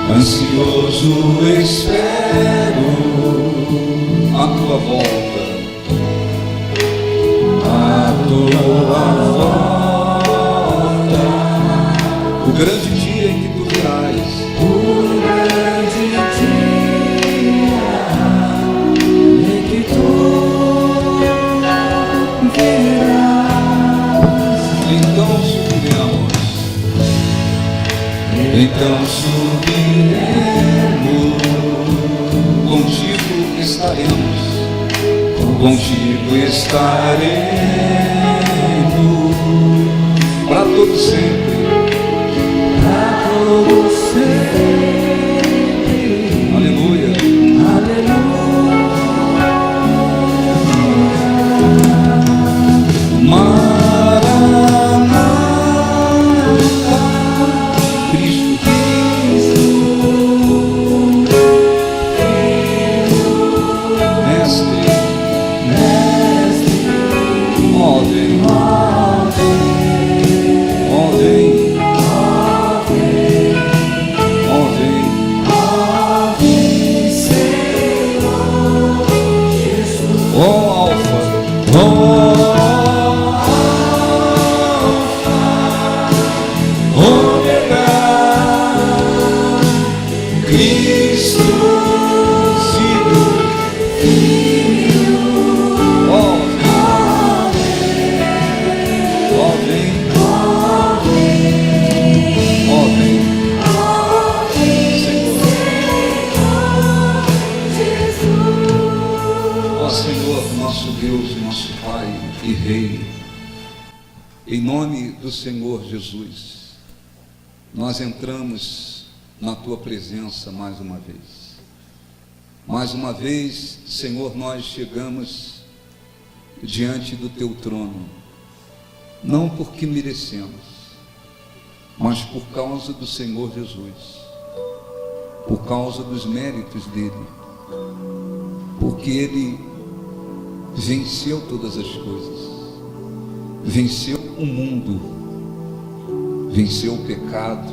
Ansioso espero a tua volta, o grande dia em que tu virás, o grande dia em que tu virás. Então subiremos, contigo estaremos, para todo sempre, aleluia, Maranata, Cristo, Mestre, ó vem, em nome do Senhor Jesus, nós entramos na tua presença mais uma vez. Mais uma vez, Senhor, nós chegamos diante do teu trono, não porque merecemos, mas por causa do Senhor Jesus, por causa dos méritos dele, porque ele venceu todas as coisas, venceu o mundo, venceu o pecado,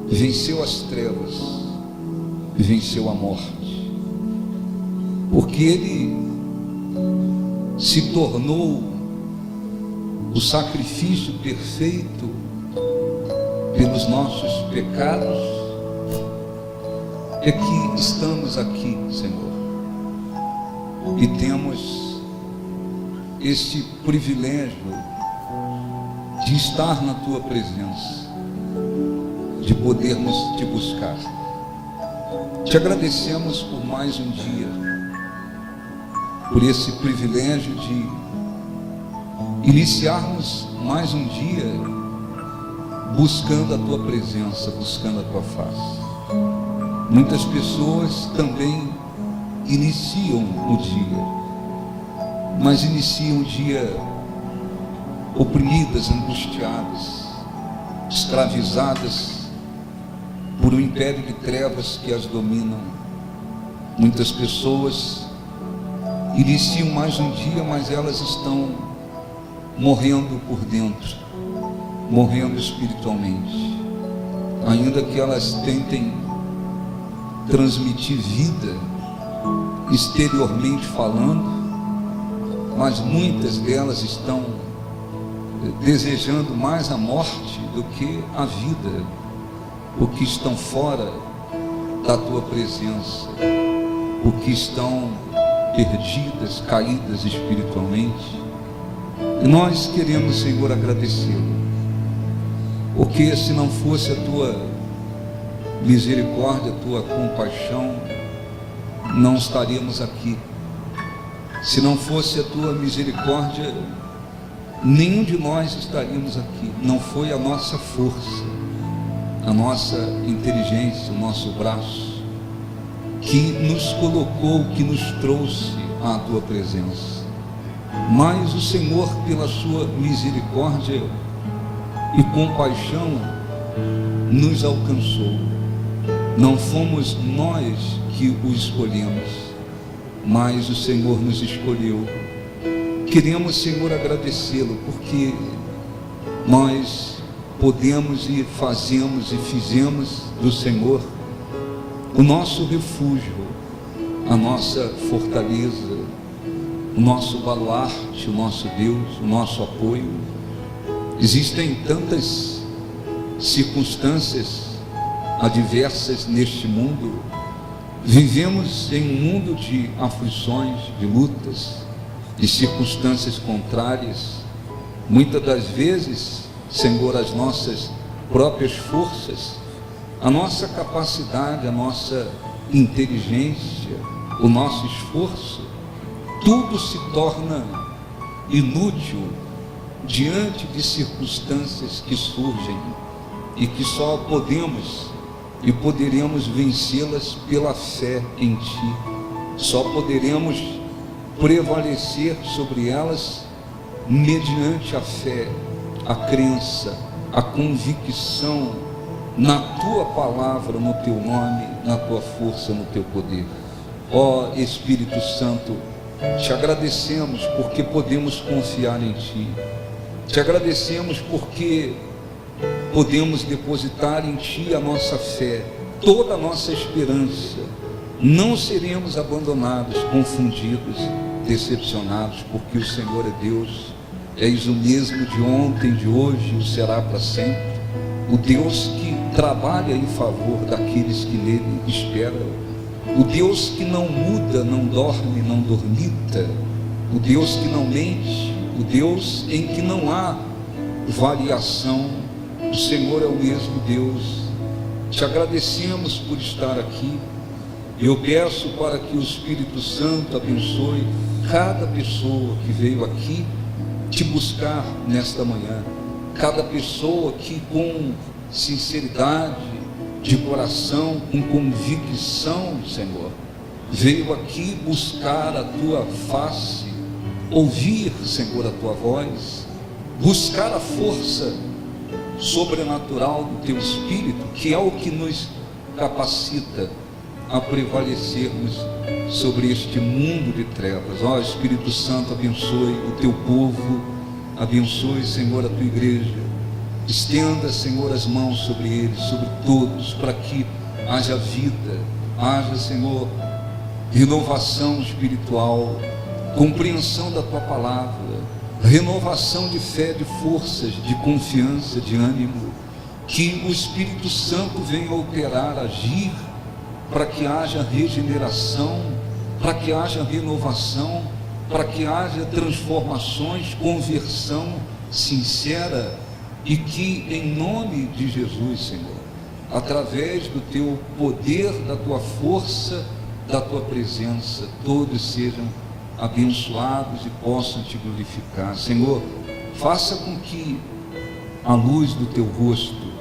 venceu as trevas, venceu a morte, porque ele se tornou o sacrifício perfeito pelos nossos pecados. É que estamos aqui, Senhor, e temos este privilégio de estar na tua presença, de podermos te buscar. Te agradecemos por mais um dia, por esse privilégio de iniciarmos mais um dia buscando a tua presença, buscando a tua face. Muitas pessoas também iniciam o dia, mas iniciam o dia oprimidas, angustiadas, escravizadas por um império de trevas que as dominam. Muitas pessoas iniciam mais um dia, mas elas estão morrendo por dentro, morrendo espiritualmente, ainda que elas tentem transmitir vida exteriormente falando, mas muitas delas estão desejando mais a morte do que a vida, porque estão fora da tua presença, porque estão perdidas, caídas espiritualmente. E nós queremos, Senhor, agradecê-lo, porque se não fosse a tua misericórdia, a tua compaixão, não estaríamos aqui. Se não fosse a tua misericórdia, nenhum de nós estaríamos aqui. Não foi a nossa força, a nossa inteligência, o nosso braço que nos colocou, que nos trouxe à tua presença, mas o Senhor, pela sua misericórdia e compaixão, nos alcançou. Não fomos nós que o escolhemos, mas o Senhor nos escolheu. Queremos, Senhor, agradecê-lo, porque nós podemos e fazemos e fizemos do Senhor o nosso refúgio, a nossa fortaleza, o nosso baluarte, o nosso Deus, o nosso apoio. Existem tantas circunstâncias adversas neste mundo. Vivemos em um mundo de aflições, de lutas, de circunstâncias contrárias. Muitas das vezes, Senhor, as nossas próprias forças, a nossa capacidade, a nossa inteligência, o nosso esforço, tudo se torna inútil diante de circunstâncias que surgem e que só podemos e poderemos vencê-las pela fé em Ti. Só poderemos prevalecer sobre elas mediante a fé, a crença, a convicção na Tua palavra, no Teu nome, na Tua força, no Teu poder. Ó Espírito Santo, Te agradecemos porque podemos confiar em Ti. Te agradecemos porque podemos depositar em Ti a nossa fé, toda a nossa esperança. Não seremos abandonados, confundidos, decepcionados, porque o Senhor é Deus. És o mesmo de ontem, de hoje, o será para sempre. O Deus que trabalha em favor daqueles que nele esperam. O Deus que não muda, não dorme, não dormita. O Deus que não mente. O Deus em que não há variação. O Senhor é o mesmo Deus. Te agradecemos por estar aqui. Eu peço para que o Espírito Santo abençoe cada pessoa que veio aqui te buscar nesta manhã. Cada pessoa que com sinceridade de coração, com convicção, Senhor, veio aqui buscar a Tua face, ouvir, Senhor, a Tua voz, buscar a força sobrenatural do Teu Espírito, que é o que nos capacita a prevalecermos sobre este mundo de trevas. Ó Espírito Santo, abençoe o Teu povo, abençoe, Senhor, a Tua igreja. Estenda, Senhor, as mãos sobre eles, sobre todos, para que haja vida, haja, Senhor, renovação espiritual, compreensão da Tua palavra, renovação de fé, de forças, de confiança, de ânimo. Que o Espírito Santo venha operar, agir, para que haja regeneração, para que haja renovação, para que haja transformações, conversão sincera, e que em nome de Jesus, Senhor, através do Teu poder, da Tua força, da Tua presença, todos sejam abençoados e possam Te glorificar. Senhor, faça com que a luz do Teu rosto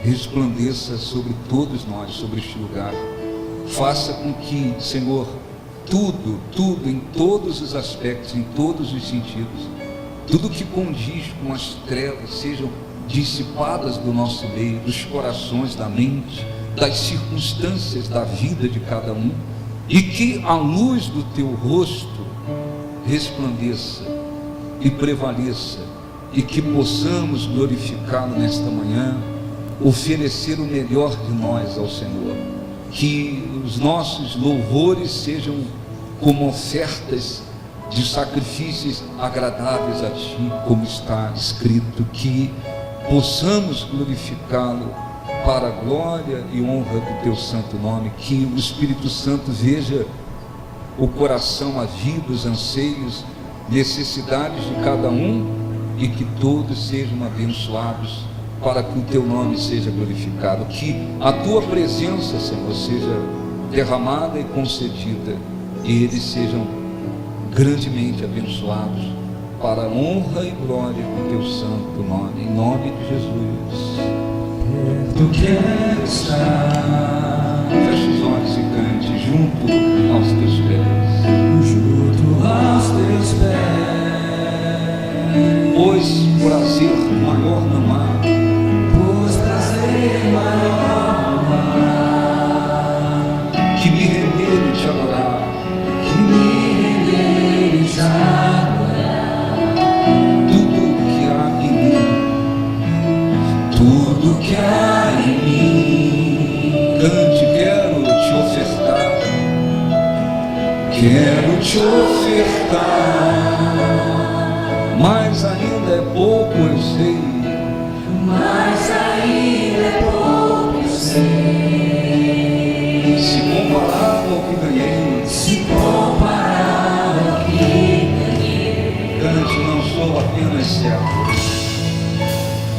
resplandeça sobre todos nós, sobre este lugar. Faça com que, Senhor, tudo, em todos os aspectos, em todos os sentidos, tudo que condiz com as trevas sejam dissipadas do nosso meio, dos corações, da mente, das circunstâncias da vida de cada um, e que a luz do Teu rosto resplandeça e prevaleça, e que possamos glorificá-lo nesta manhã, oferecer o melhor de nós ao Senhor. Que os nossos louvores sejam como ofertas de sacrifícios agradáveis a Ti, como está escrito, que possamos glorificá-lo para a glória e honra do Teu santo nome, que o Espírito Santo veja o coração, a vida, os anseios, necessidades de cada um, e que todos sejam abençoados, para que o Teu nome seja glorificado, que a Tua presença, Senhor, seja derramada e concedida, e eles sejam grandemente abençoados, para a honra e glória do Teu santo nome, em nome de Jesus. Tu queres estar, Feche os olhos e cante junto aos Teus pés. junto aos Teus pés, Pois prazer maior não há, pois prazer maior que me render e Te adorar, que me render e te adorar. tudo que há em mim, Tudo que há em mim, cante, quero Te ofertar, quero te ofertar, mas ainda é pouco, eu sei, mas ainda é pouco, eu sei. se comparado ao que ganhei, Se comparar ao que ganhei, cante, não sou apenas servo,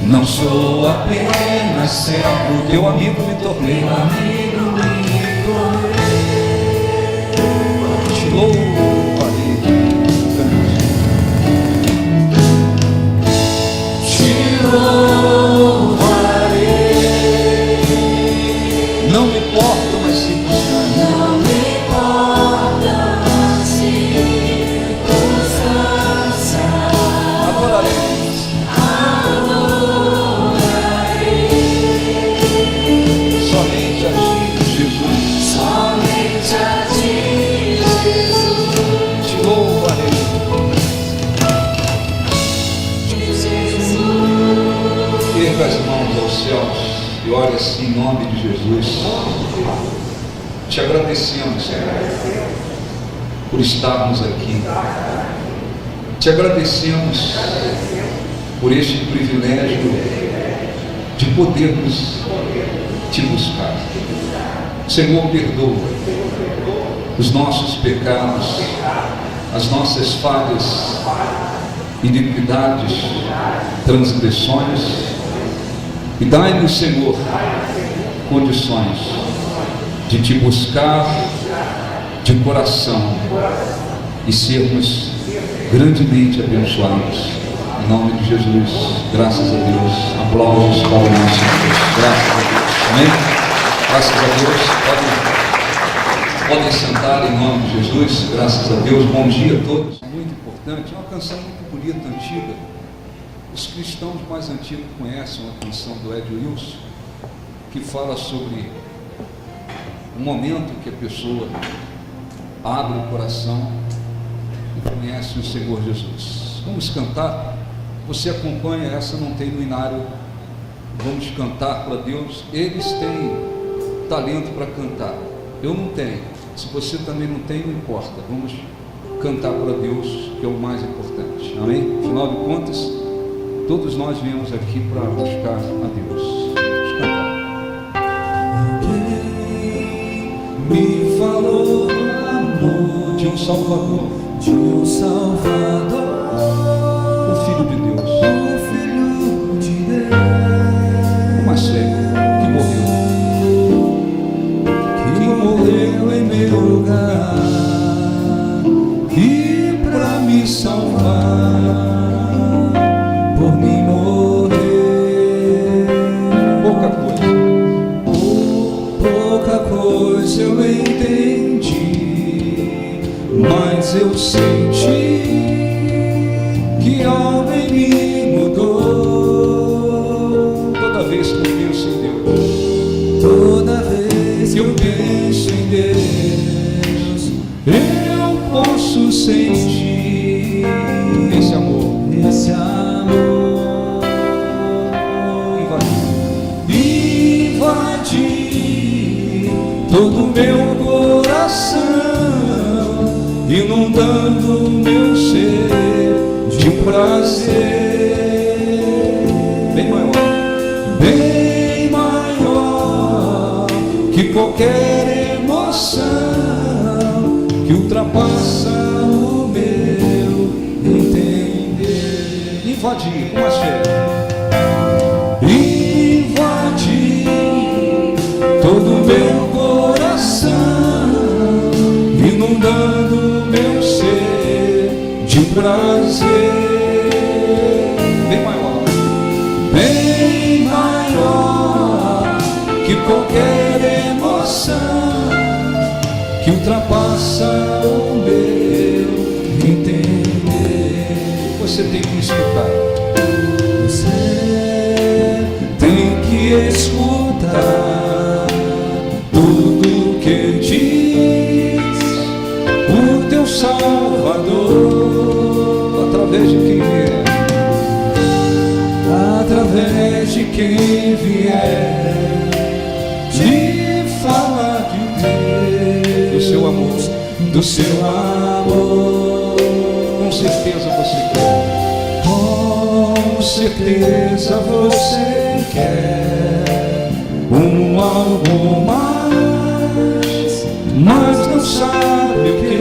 não sou apenas servo, Teu amigo me tornei, teu amigo me tornei. Te louvarei, cante. Te louvarei, Não me importam as circunstâncias, não me importa as circunstâncias, adorarei, somente a Ti, Jesus, somente a ti, Jesus. te louvarei. Erga as mãos aos céus e ore assim em nome de Jesus. Te agradecemos, Senhor, por estarmos aqui. Te agradecemos por este privilégio de podermos Te buscar. Senhor, perdoa os nossos pecados, as nossas falhas, iniquidades, transgressões, e dai-nos, Senhor, condições de Te buscar de coração e sermos grandemente abençoados. Em nome de Jesus, graças a Deus. Aplausos para o nosso Deus. Graças a Deus. Amém? Graças a Deus. Podem sentar em nome de Jesus. Graças a Deus. Bom dia a todos. Muito importante. É uma canção muito bonita, antiga. Os cristãos mais antigos conhecem uma canção do Ed Wilson, que fala sobre o momento que a pessoa abre o coração e conhece o Senhor Jesus. Vamos cantar. Você acompanha, essa não tem no inário. Vamos cantar para Deus. Eles têm talento para cantar, eu não tenho. Se você também não tem, não importa. Vamos cantar para Deus, que é o mais importante. Amém? Afinal de contas, todos nós viemos aqui para buscar a Deus. Vamos cantar. Me falou do amor De um Salvador, de um Salvador, o Filho de Deus, o Filho de Deus, uma cega que morreu, que morreu em meu lugar e pra me salvar, por mim morrer. pouca coisa, Pouca coisa eu entendi, mas eu senti que algo em mim mudou. toda vez que eu penso em Deus, Toda vez que eu penso em Deus, eu posso sentir esse amor esse amor invadir todo o meu coração inundando meu ser de prazer bem maior que qualquer emoção que ultrapassa o meu entender. Invadir, como achei? Invadir todo o meu coração, inundando meu ser de prazer bem maior que qualquer emoção que ultrapassa o meu entender. Você tem que escutar. Você tem que escutar tudo que diz o teu Salvador, Através de quem vier. através de quem vier de falar de Deus, Do seu amor. do seu amor. Com certeza você quer. Com certeza você quer algo mais, mas não sabe o que.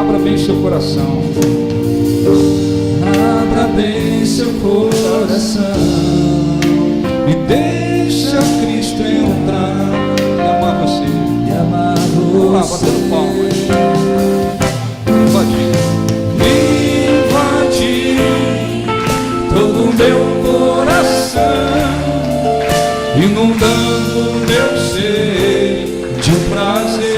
Abra bem seu coração. Abra bem seu coração e deixa Cristo entrar E amar você. e amar Vamos lá, você. batendo palmas. Invadir. Invadir todo o meu coração, inundando meu ser de um prazer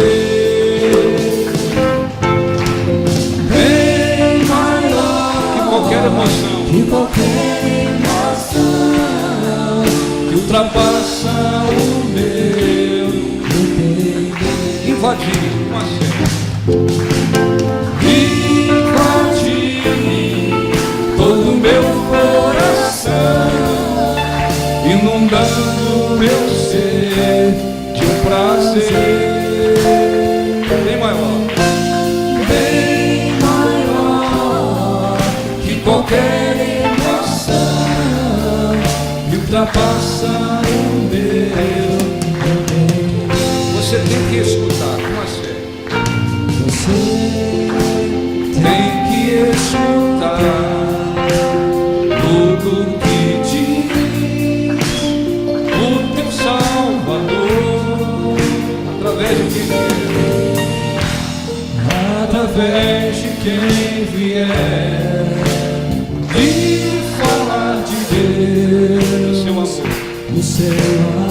bem maior Qualquer emoção que qualquer emoção que ultrapassa o meu entender. invadir, como assim? Invadir todo o meu coração, inundando meu ser de um prazer Bem maior. bem maior que qualquer emoção que ultrapassa o meu entender. Você tem que escutar, como assim? Você tem que escutar tudo que diz o teu Salvador, Através de quem vier. através de quem vier de falar de Deus, Do seu amor. do seu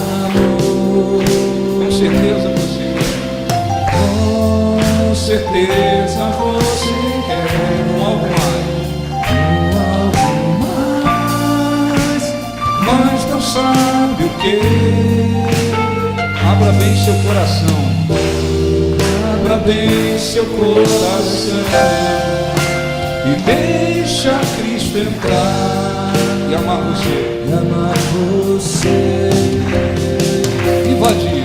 amor. Com certeza você quer. Com certeza você quer Algo mais. algo mais, mas não sabe o que. Abra bem seu coração. Abra bem seu coração e deixa Cristo entrar E amar você. e amar você. Invadir.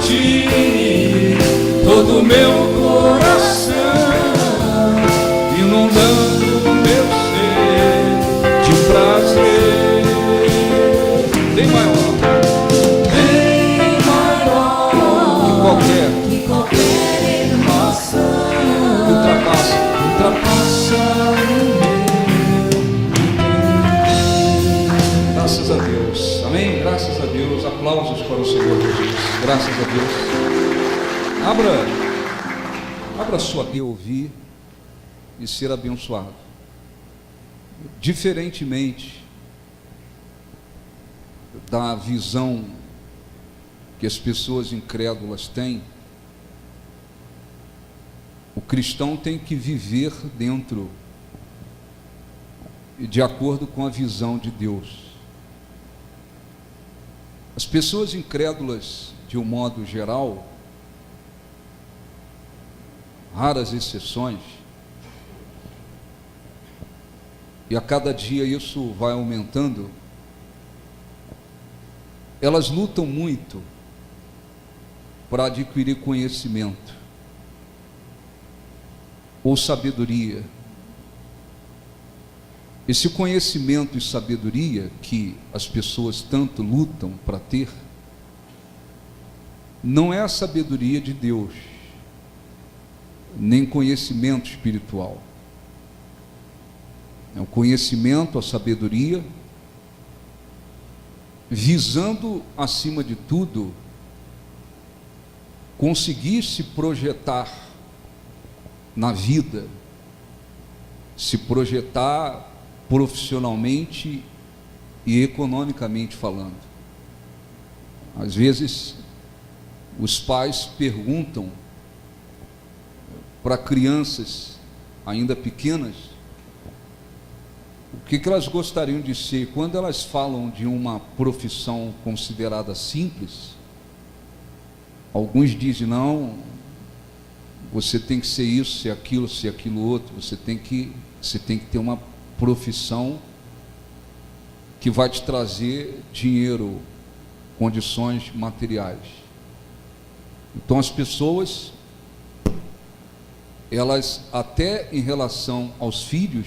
Invadir todo o meu coração, inundando meu ser de prazer Bem maior. bem maior Que que qualquer emoção que ultrapassa. ultrapassa o Graças a Deus. Amém? Graças a Deus. Aplausos para o Senhor Jesus. Graças a Deus. Abra sua boca e ouvir e ser abençoado. Diferentemente da visão que as pessoas incrédulas têm, o cristão tem que viver dentro e de acordo com a visão de Deus. As pessoas incrédulas, de um modo geral, raras exceções, e a cada dia isso vai aumentando, elas lutam muito para adquirir conhecimento. ou sabedoria. Esse conhecimento e sabedoria que as pessoas tanto lutam para ter, não é a sabedoria de Deus, nem conhecimento espiritual. É o conhecimento, a sabedoria, visando, acima de tudo, conseguir se projetar na vida, se projetar profissionalmente e economicamente falando. Às vezes, os pais perguntam para crianças ainda pequenas o que elas gostariam de ser. Quando elas falam de uma profissão considerada simples, alguns dizem: não, você tem que ser isso, ser aquilo outro, você tem que ter uma profissão que vai te trazer dinheiro, condições materiais. Então as pessoas, elas até em relação aos filhos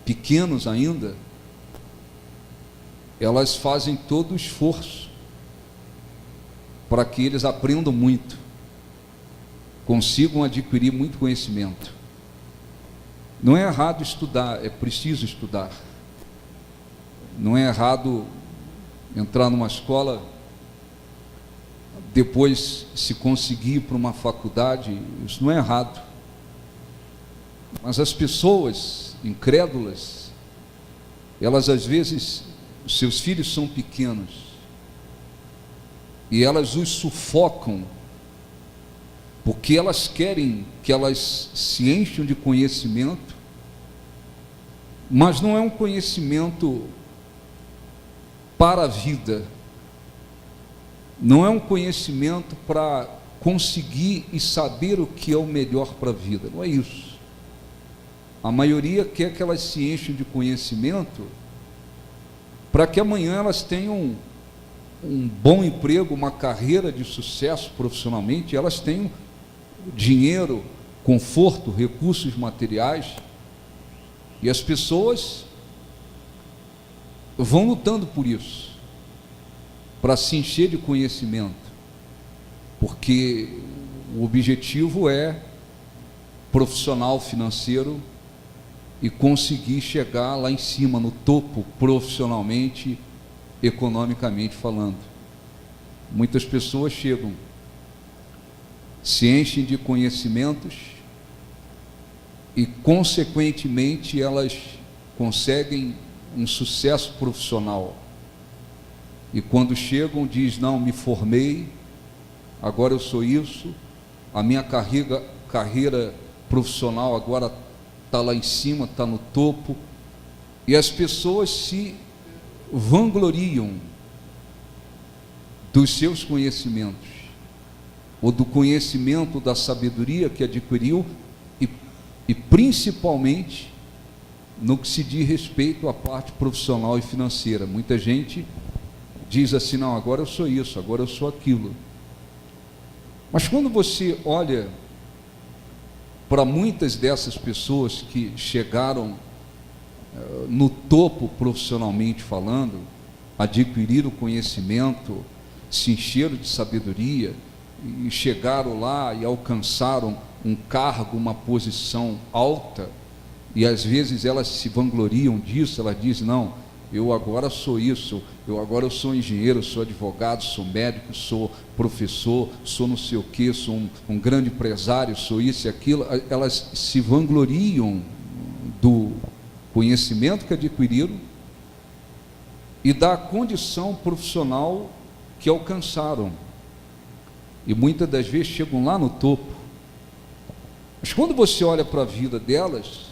pequenos ainda, elas fazem todo o esforço para que eles aprendam muito, consigam adquirir muito conhecimento. Não é errado estudar, é preciso estudar. Não é errado entrar numa escola, depois se conseguir ir para uma faculdade, isso não é errado. Mas as pessoas incrédulas, elas às vezes, seus filhos são pequenos, e elas os sufocam, porque elas querem que elas se encham de conhecimento, mas não é um conhecimento para a vida, não é um conhecimento para conseguir e saber o que é o melhor para a vida, não é isso. A maioria quer que elas se enchem de conhecimento para que amanhã elas tenham um bom emprego, uma carreira de sucesso profissionalmente, elas tenham dinheiro, conforto, recursos materiais, e as pessoas vão lutando por isso, para se encher de conhecimento, porque o objetivo é profissional, financeiro, e conseguir chegar lá em cima, no topo, profissionalmente, economicamente falando. Muitas pessoas chegam, se enchem de conhecimentos e, consequentemente, elas conseguem um sucesso profissional. E quando chegam, diz: não, me formei, agora eu sou isso, a minha carreira profissional agora está lá em cima, está no topo, e as pessoas se vangloriam dos seus conhecimentos, ou do conhecimento, da sabedoria que adquiriu, e principalmente no que se diz respeito à parte profissional e financeira. Muita gente diz assim: não, agora eu sou isso, agora eu sou aquilo. Mas quando você olha para muitas dessas pessoas que chegaram no topo profissionalmente falando, adquiriram conhecimento, se encheram de sabedoria e chegaram lá e alcançaram um cargo, uma posição alta, e às vezes elas se vangloriam disso, elas dizem: não, eu agora sou isso, eu sou engenheiro, sou advogado, sou médico, sou professor, sou não sei o que, sou um grande empresário, sou isso e aquilo. Elas se vangloriam do conhecimento que adquiriram e da condição profissional que alcançaram, e muitas das vezes chegam lá no topo. Mas quando você olha para a vida delas,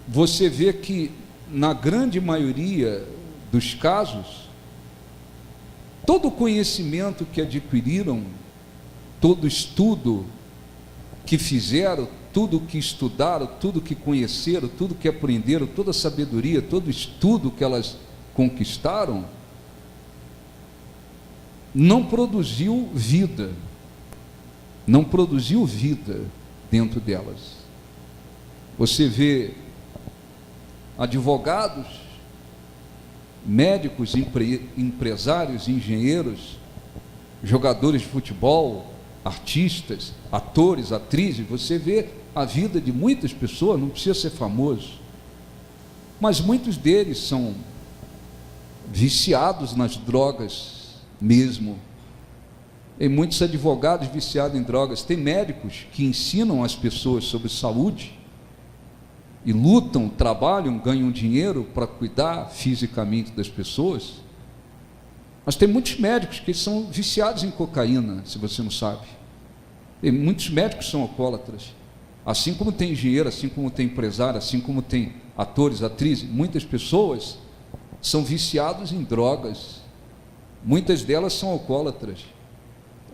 você vê que, na grande maioria dos casos, todo o conhecimento que adquiriram, todo estudo que fizeram, tudo que estudaram, tudo que conheceram, tudo que aprenderam, toda a sabedoria, todo estudo que elas conquistaram, não produziu vida, não produziu vida, dentro delas. Você vê advogados, médicos, empresários, engenheiros, jogadores de futebol, artistas, atores, atrizes. Você vê a vida de muitas pessoas, não precisa ser famoso, mas muitos deles são viciados nas drogas mesmo. Tem muitos advogados viciados em drogas, tem médicos que ensinam as pessoas sobre saúde e lutam, trabalham, ganham dinheiro para cuidar fisicamente das pessoas. Mas tem muitos médicos que são viciados em cocaína, se você não sabe. Tem muitos médicos que são alcoólatras. Assim como tem engenheiro, assim como tem empresário, assim como tem atores, atrizes, muitas pessoas são viciados em drogas. Muitas delas são alcoólatras.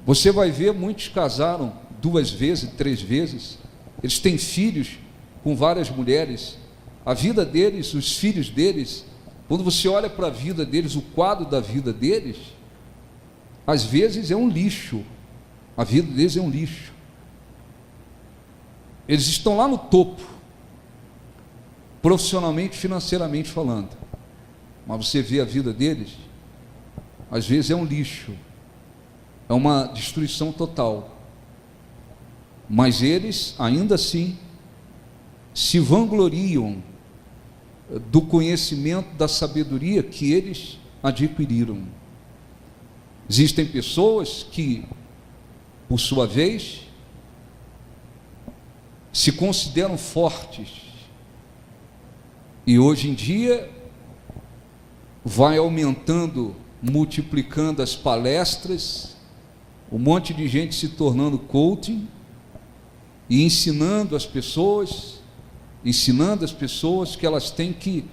Você vai ver, muitos casaram 2 vezes, 3 vezes. Eles têm filhos com várias mulheres. A vida deles, os filhos deles, quando você olha para a vida deles, o quadro da vida deles, às vezes é um lixo. A vida deles é um lixo. Eles estão lá no topo, profissionalmente, financeiramente falando, mas você vê a vida deles, às vezes é um lixo, é uma destruição total. Mas eles, ainda assim, se vangloriam do conhecimento, da sabedoria que eles adquiriram. Existem pessoas que, por sua vez, se consideram fortes, e hoje em dia vai aumentando, multiplicando as palestras, um monte de gente se tornando coaching e ensinando as pessoas que elas têm que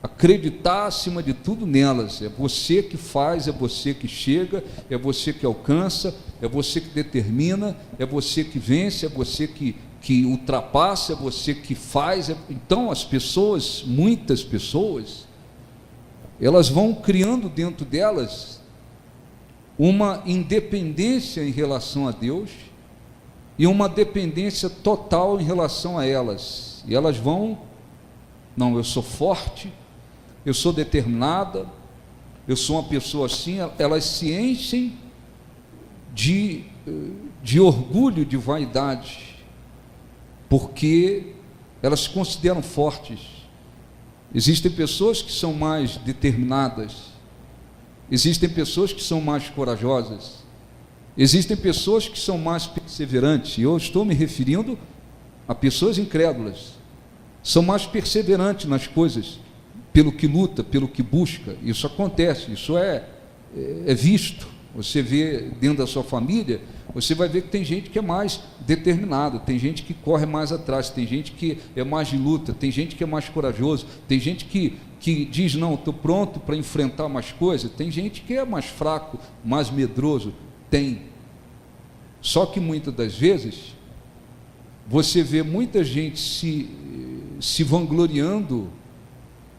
acreditar acima de tudo nelas. É você que faz, é você que chega, é você que alcança, é você que determina, é você que vence, é você que ultrapassa, é você que faz. Então as pessoas, muitas pessoas, elas vão criando dentro delas uma independência em relação a Deus e uma dependência total em relação a elas. E elas vão, não, eu sou forte, eu sou determinada, eu sou uma pessoa assim. Elas se enchem de orgulho, de vaidade, porque elas se consideram fortes. Existem pessoas que são mais determinadas, existem pessoas que são mais corajosas, existem pessoas que são mais perseverantes, e eu estou me referindo a pessoas incrédulas. São mais perseverantes nas coisas, pelo que luta, pelo que busca. Isso acontece, isso é visto. Você vê dentro da sua família, você vai ver que tem gente que é mais determinada, tem gente que corre mais atrás, tem gente que é mais de luta, tem gente que é mais corajoso, tem gente que diz, não, estou pronto para enfrentar mais coisas, tem gente que é mais fraco, mais medroso, tem. Só que muitas das vezes, você vê muita gente se vangloriando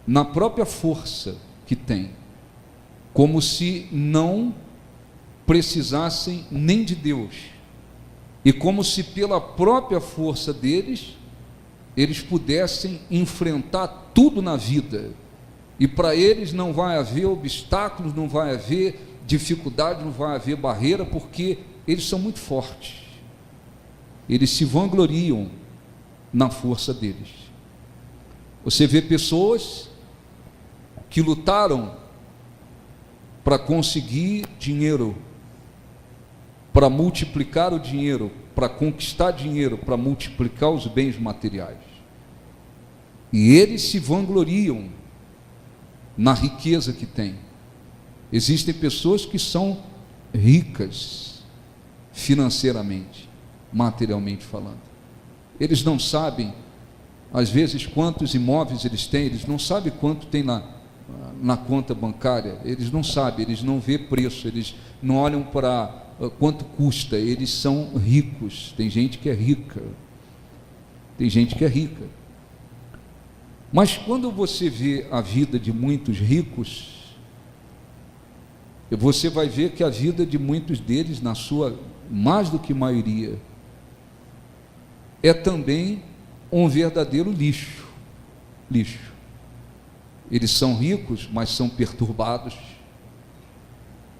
na própria força que tem, como se não precisassem nem de Deus, e como se pela própria força deles, eles pudessem enfrentar tudo na vida, e para eles não vai haver obstáculos, não vai haver dificuldade, não vai haver barreira, porque eles são muito fortes, eles se vangloriam na força deles. Você vê pessoas que lutaram para conseguir dinheiro, para multiplicar o dinheiro, para conquistar dinheiro, para multiplicar os bens materiais. E eles se vangloriam na riqueza que têm. Existem pessoas que são ricas financeiramente, materialmente falando. Eles não sabem, às vezes, quantos imóveis eles têm, eles não sabem quanto tem na conta bancária, eles não sabem, eles não vê preço, eles não olham para quanto custa, eles são ricos. Tem gente que é rica, tem gente que é rica. Mas quando você vê a vida de muitos ricos, você vai ver que a vida de muitos deles, na sua, mais do que maioria, é também um verdadeiro lixo. Eles são ricos, mas são perturbados.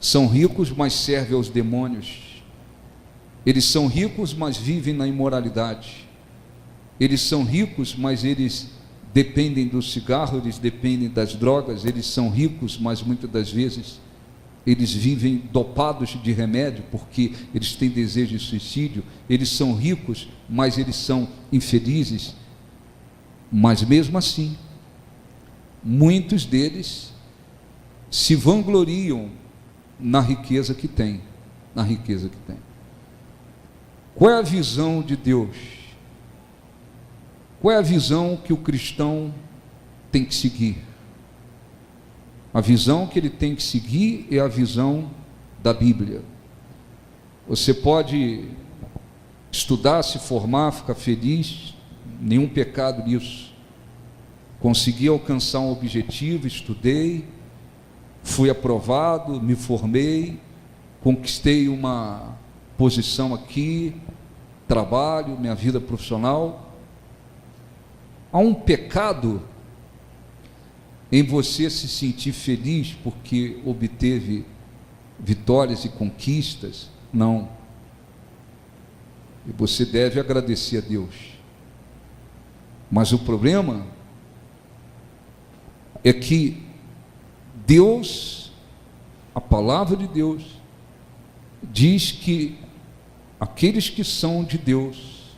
São ricos, mas servem aos demônios. Eles são ricos, mas vivem na imoralidade. Eles são ricos, mas eles dependem do cigarro, eles dependem das drogas. Eles são ricos, mas muitas das vezes eles vivem dopados de remédio, porque eles têm desejo de suicídio. Eles são ricos, mas eles são infelizes. Mas mesmo assim, muitos deles se vangloriam na riqueza que têm. Qual é a visão de Deus? Qual é a visão que o cristão tem que seguir? A visão que ele tem que seguir é a visão da Bíblia. Você pode estudar, se formar, ficar feliz, nenhum pecado nisso. Consegui alcançar um objetivo, estudei, fui aprovado, me formei, conquistei uma posição aqui, trabalho, minha vida profissional. Há um pecado em você se sentir feliz porque obteve vitórias e conquistas? Não. E você deve agradecer a Deus. Mas o problema é que Deus, a palavra de Deus, diz que aqueles que são de Deus,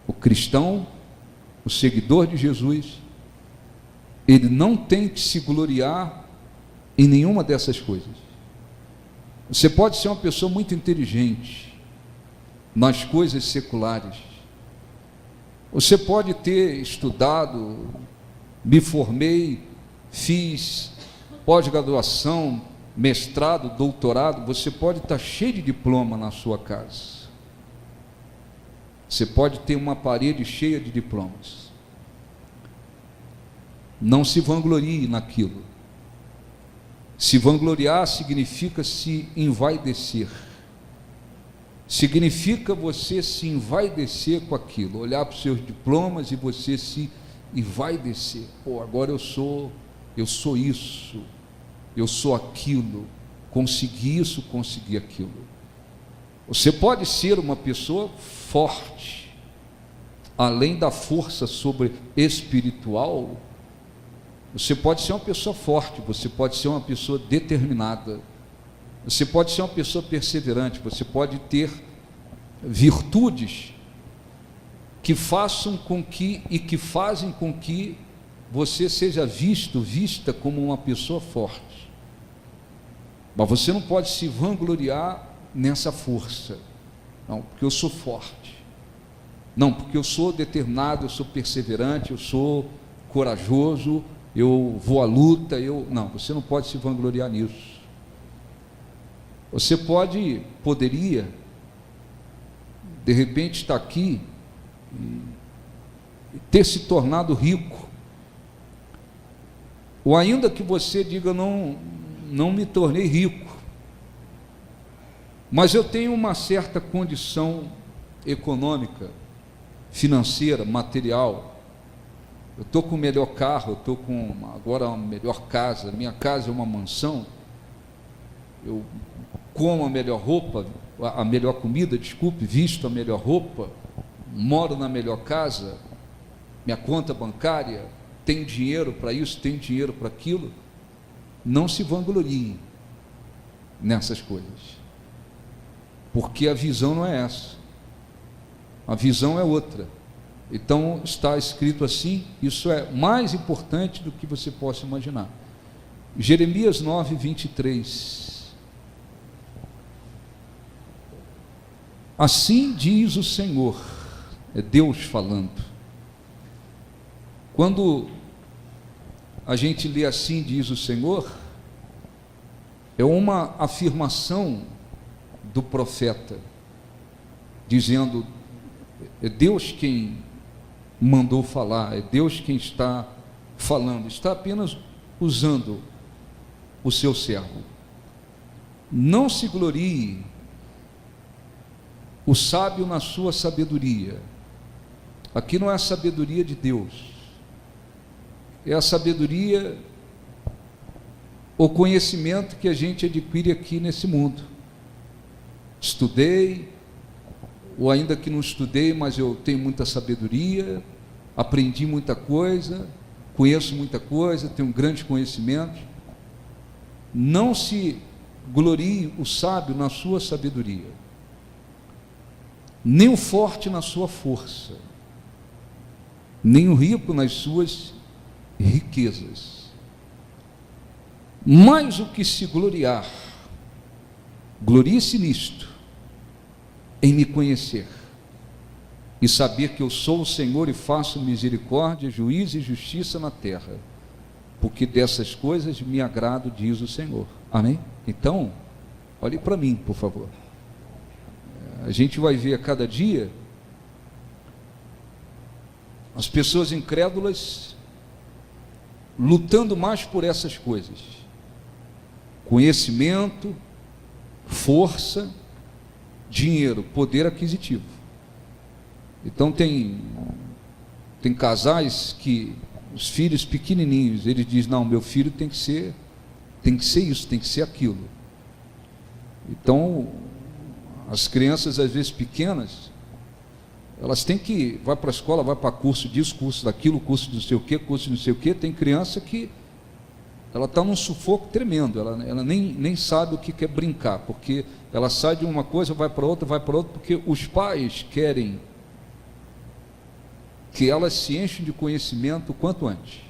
o cristão, o seguidor de Jesus, ele não tem que se gloriar em nenhuma dessas coisas. Você pode ser uma pessoa muito inteligente nas coisas seculares. Você pode ter estudado, me formei, fiz pós-graduação, mestrado, doutorado. Você pode estar cheio de diploma na sua casa. Você pode ter uma parede cheia de diplomas. Não se vanglorie naquilo. Se vangloriar significa se envaidecer. Significa você se envaidecer com aquilo, olhar para os seus diplomas e você se envaidecer. Pô, agora eu sou isso, eu sou aquilo, consegui isso, consegui aquilo. Você pode ser uma pessoa forte, além da força sobre espiritual. Você pode ser uma pessoa forte, você pode ser uma pessoa determinada, você pode ser uma pessoa perseverante, você pode ter virtudes que façam com que e que fazem com que você seja vista como uma pessoa forte. Mas você não pode se vangloriar nessa força. Não, porque eu sou forte. Não, porque eu sou determinado, eu sou perseverante, eu sou corajoso, eu vou à luta, não, você não pode se vangloriar nisso. Você poderia, de repente, estar aqui e ter se tornado rico, ou ainda que você diga, não me tornei rico, mas eu tenho uma certa condição econômica, financeira, material. Eu estou com o melhor carro, eu estou com agora uma melhor casa, minha casa é uma mansão, eu como a melhor roupa, a melhor comida, visto a melhor roupa, moro na melhor casa, minha conta bancária, tenho dinheiro para isso, tenho dinheiro para aquilo. Não se vanglorie nessas coisas, porque a visão não é essa, a visão é outra. Então está escrito assim, isso é mais importante do que você possa imaginar. Jeremias 9, 23. Assim diz o Senhor, é Deus falando. Quando a gente lê assim diz o Senhor, é uma afirmação do profeta, dizendo, é Deus quem mandou falar, é Deus quem está falando, está apenas usando o seu servo. Não se glorie o sábio na sua sabedoria, Aqui não é a sabedoria de Deus, é a sabedoria, o conhecimento que a gente adquire aqui nesse mundo. Estudei, ou ainda que não estudei, mas eu tenho muita sabedoria, aprendi muita coisa, conheço muita coisa, tenho grandes conhecimentos. Não se glorie o sábio na sua sabedoria, nem o forte na sua força, nem o rico nas suas riquezas. Mas o que se gloriar, glorie-se nisto, em me conhecer e saber que eu sou o Senhor e faço misericórdia, juízo e justiça na terra, porque dessas coisas me agrado, diz o Senhor. Amém? Então, olhe para mim, por favor. A gente vai ver a cada dia as pessoas incrédulas lutando mais por essas coisas: conhecimento, força, dinheiro, poder aquisitivo. Então tem casais que os filhos pequenininhos, ele diz: não, meu filho tem que ser isso, tem que ser aquilo. Então as crianças, às vezes pequenas, elas têm que, vai para a escola, vai para curso disso, curso daquilo, curso de não sei o que, curso de não sei o que. Tem criança que ela está num sufoco tremendo, ela nem sabe o que é brincar, porque ela sai de uma coisa, vai para outra, porque os pais querem que elas se enchem de conhecimento o quanto antes,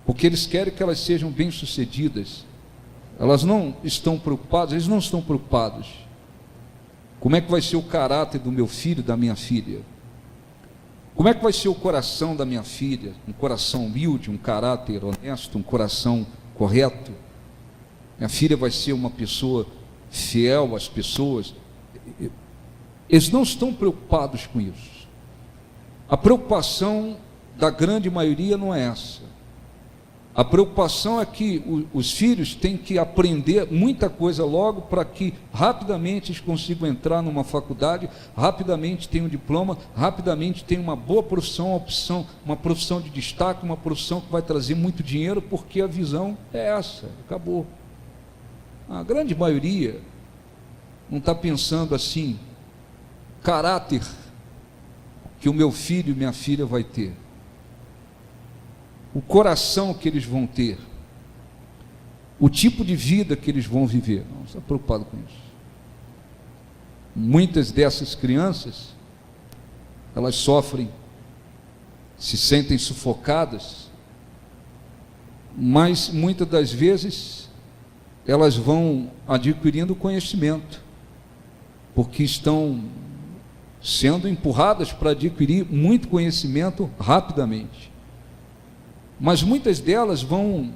porque eles querem que elas sejam bem-sucedidas. Elas não estão preocupadas, eles não estão preocupados como é que vai ser o caráter do meu filho, da minha filha, como é que vai ser o coração da minha filha, um coração humilde, um caráter honesto, um coração correto. Minha filha vai ser uma pessoa fiel às pessoas. Eles não estão preocupados com isso. A preocupação da grande maioria não é essa. A preocupação é que os filhos têm que aprender muita coisa logo, para que rapidamente eles consigam entrar numa faculdade, rapidamente tenham um diploma, rapidamente tenham uma boa profissão, uma profissão de destaque, uma profissão que vai trazer muito dinheiro, porque a visão é essa, acabou. A grande maioria não está pensando assim: caráter que o meu filho e minha filha vai ter, o coração que eles vão ter, o tipo de vida que eles vão viver. Não está preocupado com isso. Muitas dessas crianças, elas sofrem, se sentem sufocadas, mas muitas das vezes elas vão adquirindo conhecimento, porque estão sendo empurradas para adquirir muito conhecimento rapidamente. Mas muitas delas vão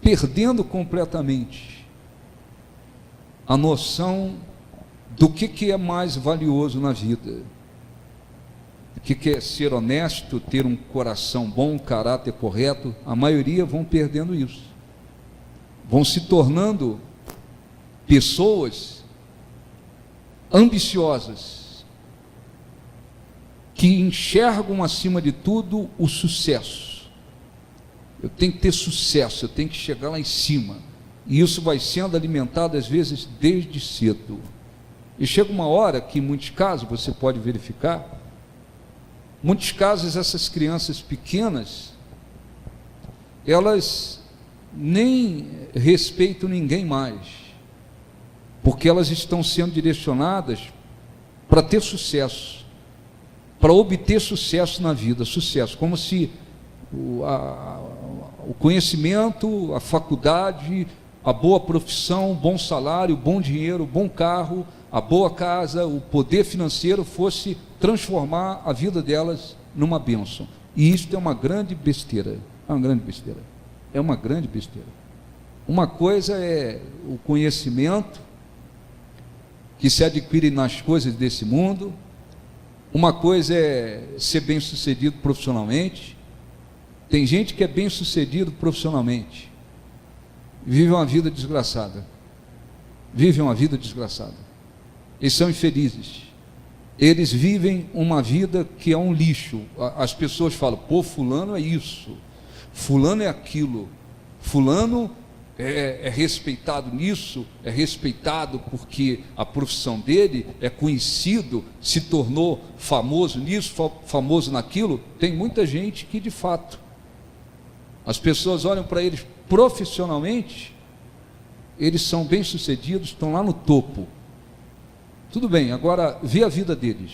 perdendo completamente a noção do que é mais valioso na vida, o que é ser honesto, ter um coração bom, um caráter correto. A maioria vão perdendo isso, vão se tornando pessoas ambiciosas, que enxergam acima de tudo o sucesso. Eu tenho que ter sucesso, eu tenho que chegar lá em cima, e isso vai sendo alimentado às vezes desde cedo. E chega uma hora que, em muitos casos, você pode verificar, muitos casos, essas crianças pequenas, elas nem respeitam ninguém mais, porque elas estão sendo direcionadas para ter sucesso, para obter sucesso na vida, sucesso, como se o conhecimento, a faculdade, a boa profissão, o bom salário, o bom dinheiro, o bom carro, a boa casa, o poder financeiro fosse transformar a vida delas numa bênção. E isso é uma grande besteira, é uma grande besteira, é uma grande besteira. Uma coisa é o conhecimento que se adquire nas coisas desse mundo, uma coisa é ser bem-sucedido profissionalmente. Tem gente que é bem-sucedido profissionalmente, vive uma vida desgraçada, eles são infelizes. Eles vivem uma vida que é um lixo. As pessoas falam, pô, fulano é isso, fulano é aquilo, fulano é respeitado nisso, é respeitado porque a profissão dele é conhecido, se tornou famoso nisso, famoso naquilo. Tem muita gente que, de fato, as pessoas olham para eles profissionalmente, eles são bem-sucedidos, estão lá no topo. Tudo bem, agora vê a vida deles,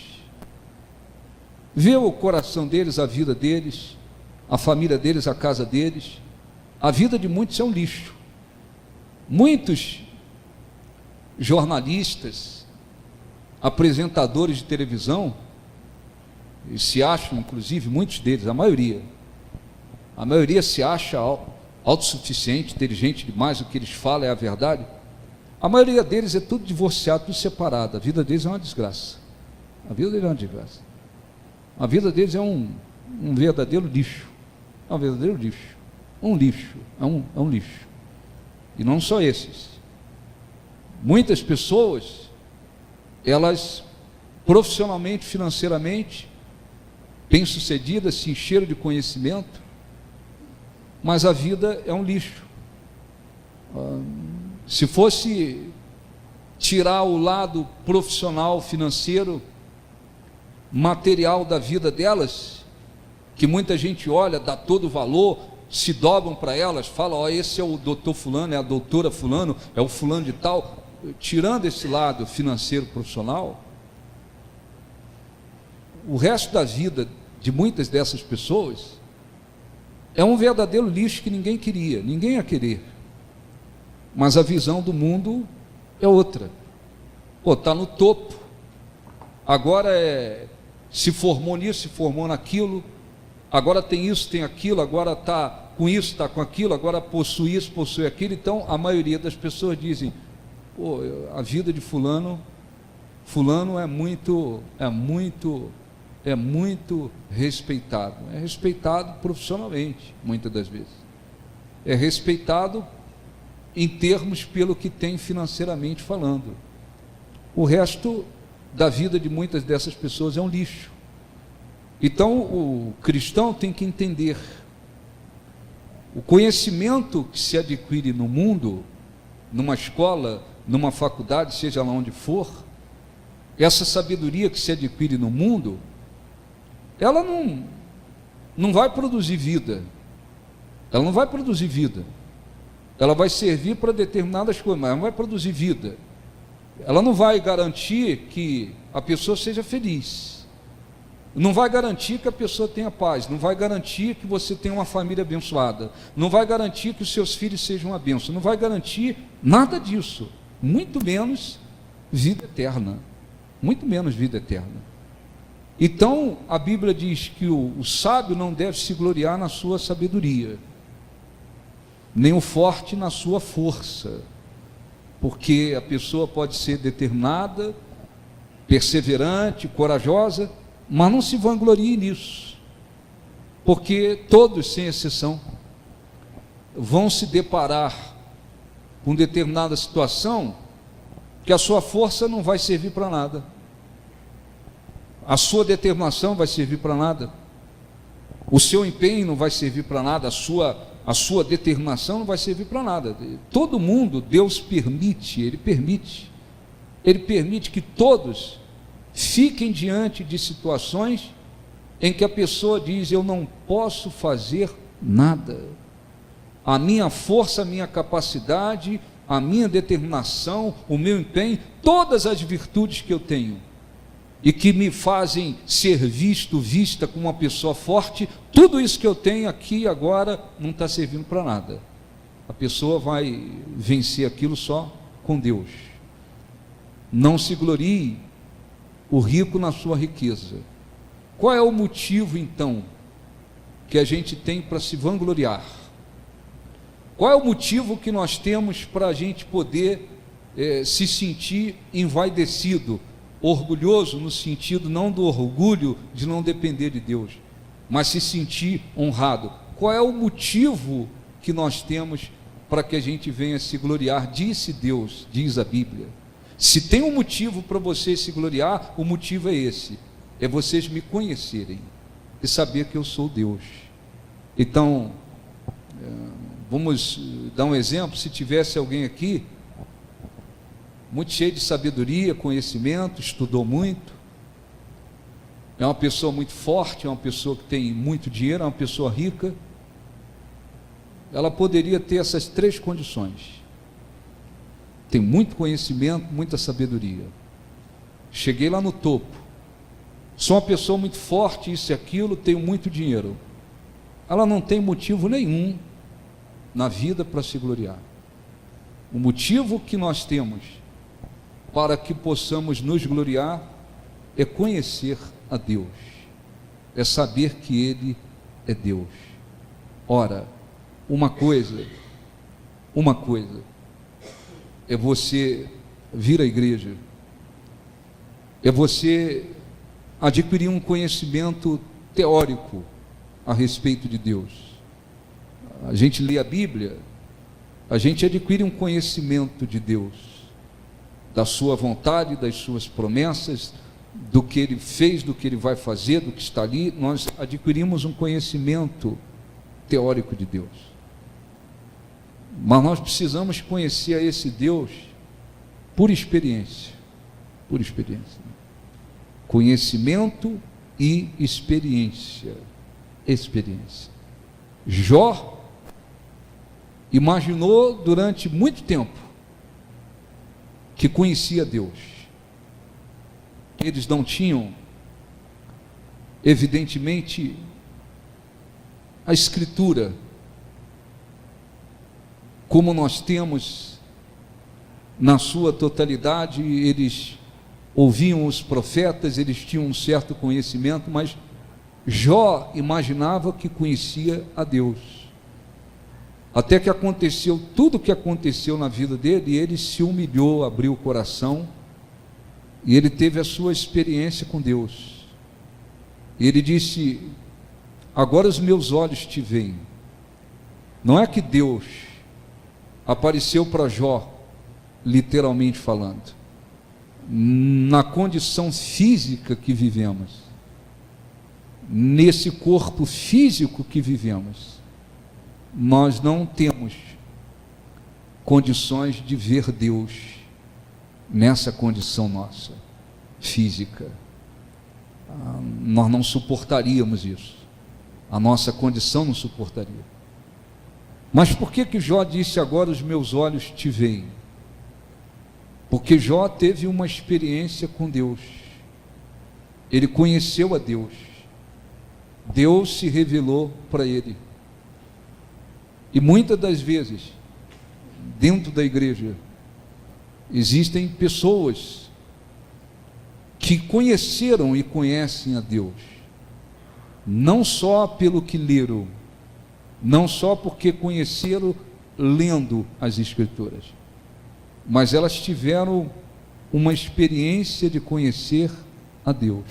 vê o coração deles, a vida deles, a família deles, a casa deles. A vida de muitos é um lixo. Muitos jornalistas, apresentadores de televisão, se acham, inclusive muitos deles, a maioria se acha autossuficiente, inteligente demais, o que eles falam é a verdade. A maioria deles é tudo divorciado, tudo separado. A vida deles é uma desgraça. A vida deles é uma desgraça. A vida deles é um verdadeiro lixo. É um verdadeiro lixo. Um lixo. É um lixo. E não só esses. Muitas pessoas, elas profissionalmente, financeiramente, bem-sucedidas, se encheram de conhecimento, mas a vida é um lixo. Se fosse tirar o lado profissional, financeiro, material da vida delas, que muita gente olha, dá todo o valor, se dobram para elas, falam, ó, esse é o doutor fulano, é a doutora fulano, é o fulano de tal. Tirando esse lado financeiro profissional, o resto da vida de muitas dessas pessoas é um verdadeiro lixo que ninguém queria, ninguém ia querer. Mas a visão do mundo é outra. Pô, está no topo, agora se formou nisso, se formou naquilo, agora tem isso, tem aquilo, agora está com isso, está com aquilo, agora possui isso, possui aquilo. Então a maioria das pessoas dizem, pô, a vida de fulano é muito respeitado. É respeitado profissionalmente, muitas das vezes. É respeitado em termos pelo que tem financeiramente falando. O resto da vida de muitas dessas pessoas é um lixo. Então o cristão tem que entender: o conhecimento que se adquire no mundo, numa escola, numa faculdade, seja lá onde for, essa sabedoria que se adquire no mundo, ela não vai produzir vida. Ela não vai produzir vida. Ela vai servir para determinadas coisas, mas não vai produzir vida. Ela não vai garantir que a pessoa seja feliz. Não vai garantir que a pessoa tenha paz. Não vai garantir que você tenha uma família abençoada. Não vai garantir que os seus filhos sejam uma bênção. Não vai garantir nada disso. Muito menos vida eterna. Muito menos vida eterna. Então, a Bíblia diz que o sábio não deve se gloriar na sua sabedoria, nem o forte na sua força, porque a pessoa pode ser determinada, perseverante, corajosa, mas não se vanglorie nisso, porque todos, sem exceção, vão se deparar com determinada situação que a sua força não vai servir para nada, a sua determinação vai servir para nada, o seu empenho não vai servir para nada, a sua determinação não vai servir para nada. Todo mundo, Deus permite, Ele permite que todos fiquem diante de situações em que a pessoa diz: eu não posso fazer nada, a minha força, a minha capacidade, a minha determinação, o meu empenho, todas as virtudes que eu tenho e que me fazem ser vista como uma pessoa forte, tudo isso que eu tenho aqui agora não está servindo para nada. A pessoa vai vencer aquilo só com Deus. Não se glorie o rico na sua riqueza. Qual é o motivo então que a gente tem para se vangloriar? Qual é o motivo que nós temos para a gente poder se sentir envaidecido, orgulhoso, no sentido não do orgulho de não depender de Deus, mas se sentir honrado? Qual é o motivo que nós temos para que a gente venha se gloriar? Disse Deus, diz a Bíblia, Se tem um motivo para você se gloriar, o motivo é esse: é vocês me conhecerem e saber que eu sou Deus. Então, vamos dar um exemplo. Se tivesse alguém aqui muito cheio de sabedoria, conhecimento, estudou muito, é uma pessoa muito forte, é uma pessoa que tem muito dinheiro, é uma pessoa rica, ela poderia ter essas 3 condições: tem muito conhecimento, muita sabedoria, cheguei lá no topo, sou uma pessoa muito forte, isso e aquilo, tenho muito dinheiro. Ela não tem motivo nenhum na vida para se gloriar. O motivo que nós temos para que possamos nos gloriar é conhecer a Deus, é saber que Ele é Deus. Ora, uma coisa é você vir à igreja, é você adquirir um conhecimento teórico a respeito de Deus. A gente lê a Bíblia, a gente adquire um conhecimento de Deus, da sua vontade, das suas promessas, do que Ele fez, do que Ele vai fazer, do que está ali. Nós adquirimos um conhecimento teórico de Deus, mas nós precisamos conhecer a esse Deus por experiência, conhecimento e experiência. Jó imaginou durante muito tempo que conhecia Deus. Eles não tinham, evidentemente, a Escritura como nós temos na sua totalidade. Eles ouviam os profetas, eles tinham um certo conhecimento, mas Jó imaginava que conhecia a Deus, até que aconteceu tudo o que aconteceu na vida dele, e ele se humilhou, abriu o coração, e ele teve a sua experiência com Deus. E ele disse: agora os meus olhos te veem. Não é que Deus apareceu para Jó, literalmente falando, na condição física que vivemos, nesse corpo físico que vivemos, nós não temos condições de ver Deus nessa condição nossa física. Nós não suportaríamos isso, a nossa condição não suportaria. Mas por que Jó disse: agora os meus olhos te veem? Porque Jó teve uma experiência com Deus, ele conheceu a Deus, Deus se revelou para ele. E muitas das vezes, dentro da igreja, existem pessoas que conheceram e conhecem a Deus, não só pelo que leram, não só porque conheceram lendo as Escrituras, mas elas tiveram uma experiência de conhecer a Deus.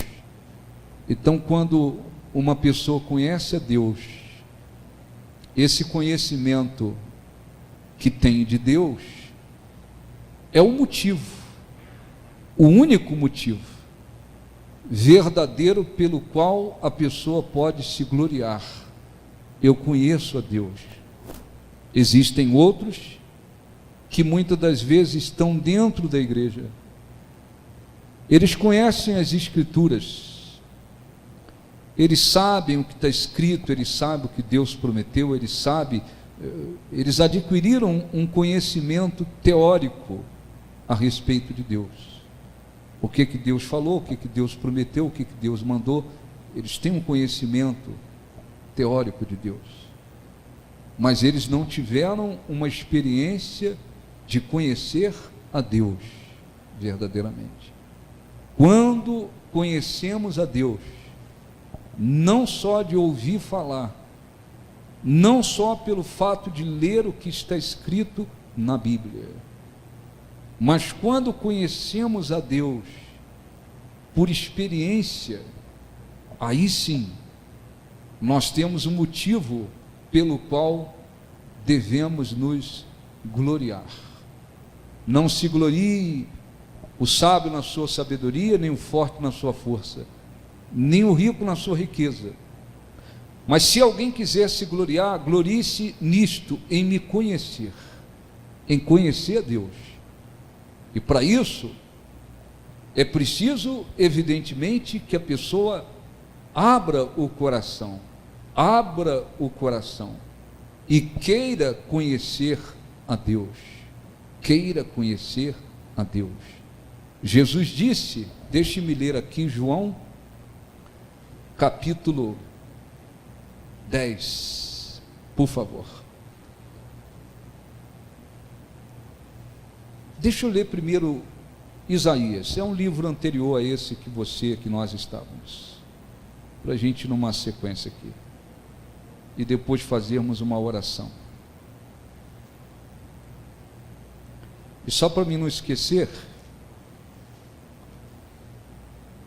Então, quando uma pessoa conhece a Deus, esse conhecimento que tem de Deus é o motivo, o único motivo verdadeiro pelo qual a pessoa pode se gloriar. Eu conheço a Deus. Existem outros que muitas das vezes estão dentro da igreja, eles conhecem as Escrituras, eles sabem o que está escrito, eles sabem o que Deus prometeu, eles adquiriram um conhecimento teórico a respeito de Deus. O que Deus falou, o que Deus prometeu, o que Deus mandou. Eles têm um conhecimento teórico de Deus, mas eles não tiveram uma experiência de conhecer a Deus verdadeiramente. Quando conhecemos a Deus, não só de ouvir falar, não só pelo fato de ler o que está escrito na Bíblia, mas quando conhecemos a Deus por experiência, aí sim nós temos um motivo pelo qual devemos nos gloriar. Não se glorie o sábio na sua sabedoria, nem o forte na sua força, nem o rico na sua riqueza. Mas se alguém quiser se gloriar, glorie-se nisto, em me conhecer, em conhecer a Deus. E para isso, é preciso, evidentemente, que a pessoa abra o coração e queira conhecer a Deus, queira conhecer a Deus. Jesus disse, deixe-me ler aqui em João, capítulo 10, por favor. Deixa eu ler primeiro Isaías, é um livro anterior a esse que nós estávamos, para a gente ir numa sequência aqui, e depois fazermos uma oração. E só para mim não esquecer,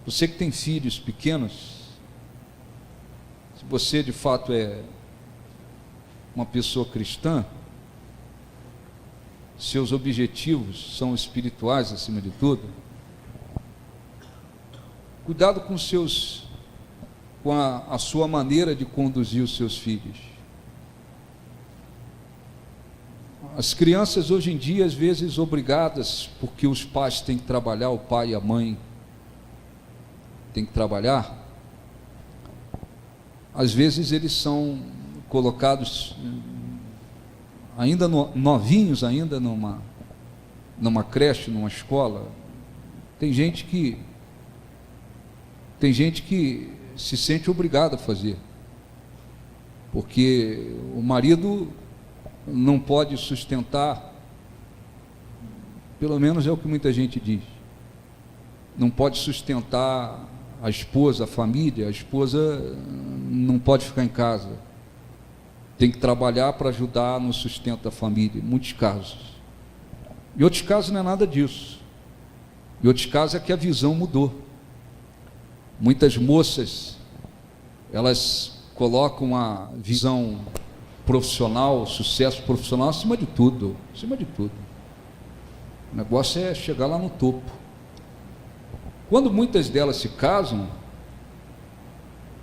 você que tem filhos pequenos, se você de fato é uma pessoa cristã, seus objetivos são espirituais acima de tudo, cuidado com a sua maneira de conduzir os seus filhos. As crianças hoje em dia, às vezes obrigadas, porque os pais têm que trabalhar, o pai e a mãe têm que trabalhar, às vezes eles são colocados ainda novinhos, ainda numa creche, numa escola. Tem gente que se sente obrigado a fazer, porque o marido não pode sustentar, pelo menos é o que muita gente diz, não pode sustentar a esposa, a família, a esposa não pode ficar em casa, tem que trabalhar para ajudar no sustento da família, em muitos casos. Em outros casos não é nada disso. Em outros casos é que a visão mudou. Muitas moças, elas colocam a visão profissional, sucesso profissional acima de tudo, acima de tudo. O negócio é chegar lá no topo. Quando muitas delas se casam,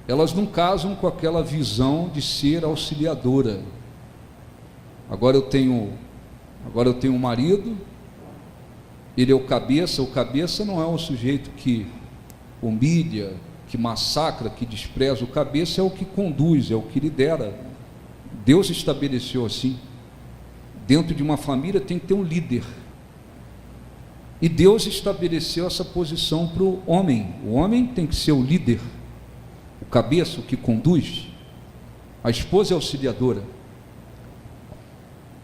elas não casam com aquela visão de ser auxiliadora. Agora eu tenho um marido, ele é o cabeça não é um sujeito que humilha, que massacra, que despreza. O cabeça é o que conduz, é o que lidera. Deus estabeleceu assim. Dentro de uma família tem que ter um líder. E Deus estabeleceu essa posição para o homem. O homem tem que ser o líder, o cabeça, o que conduz. A esposa é auxiliadora.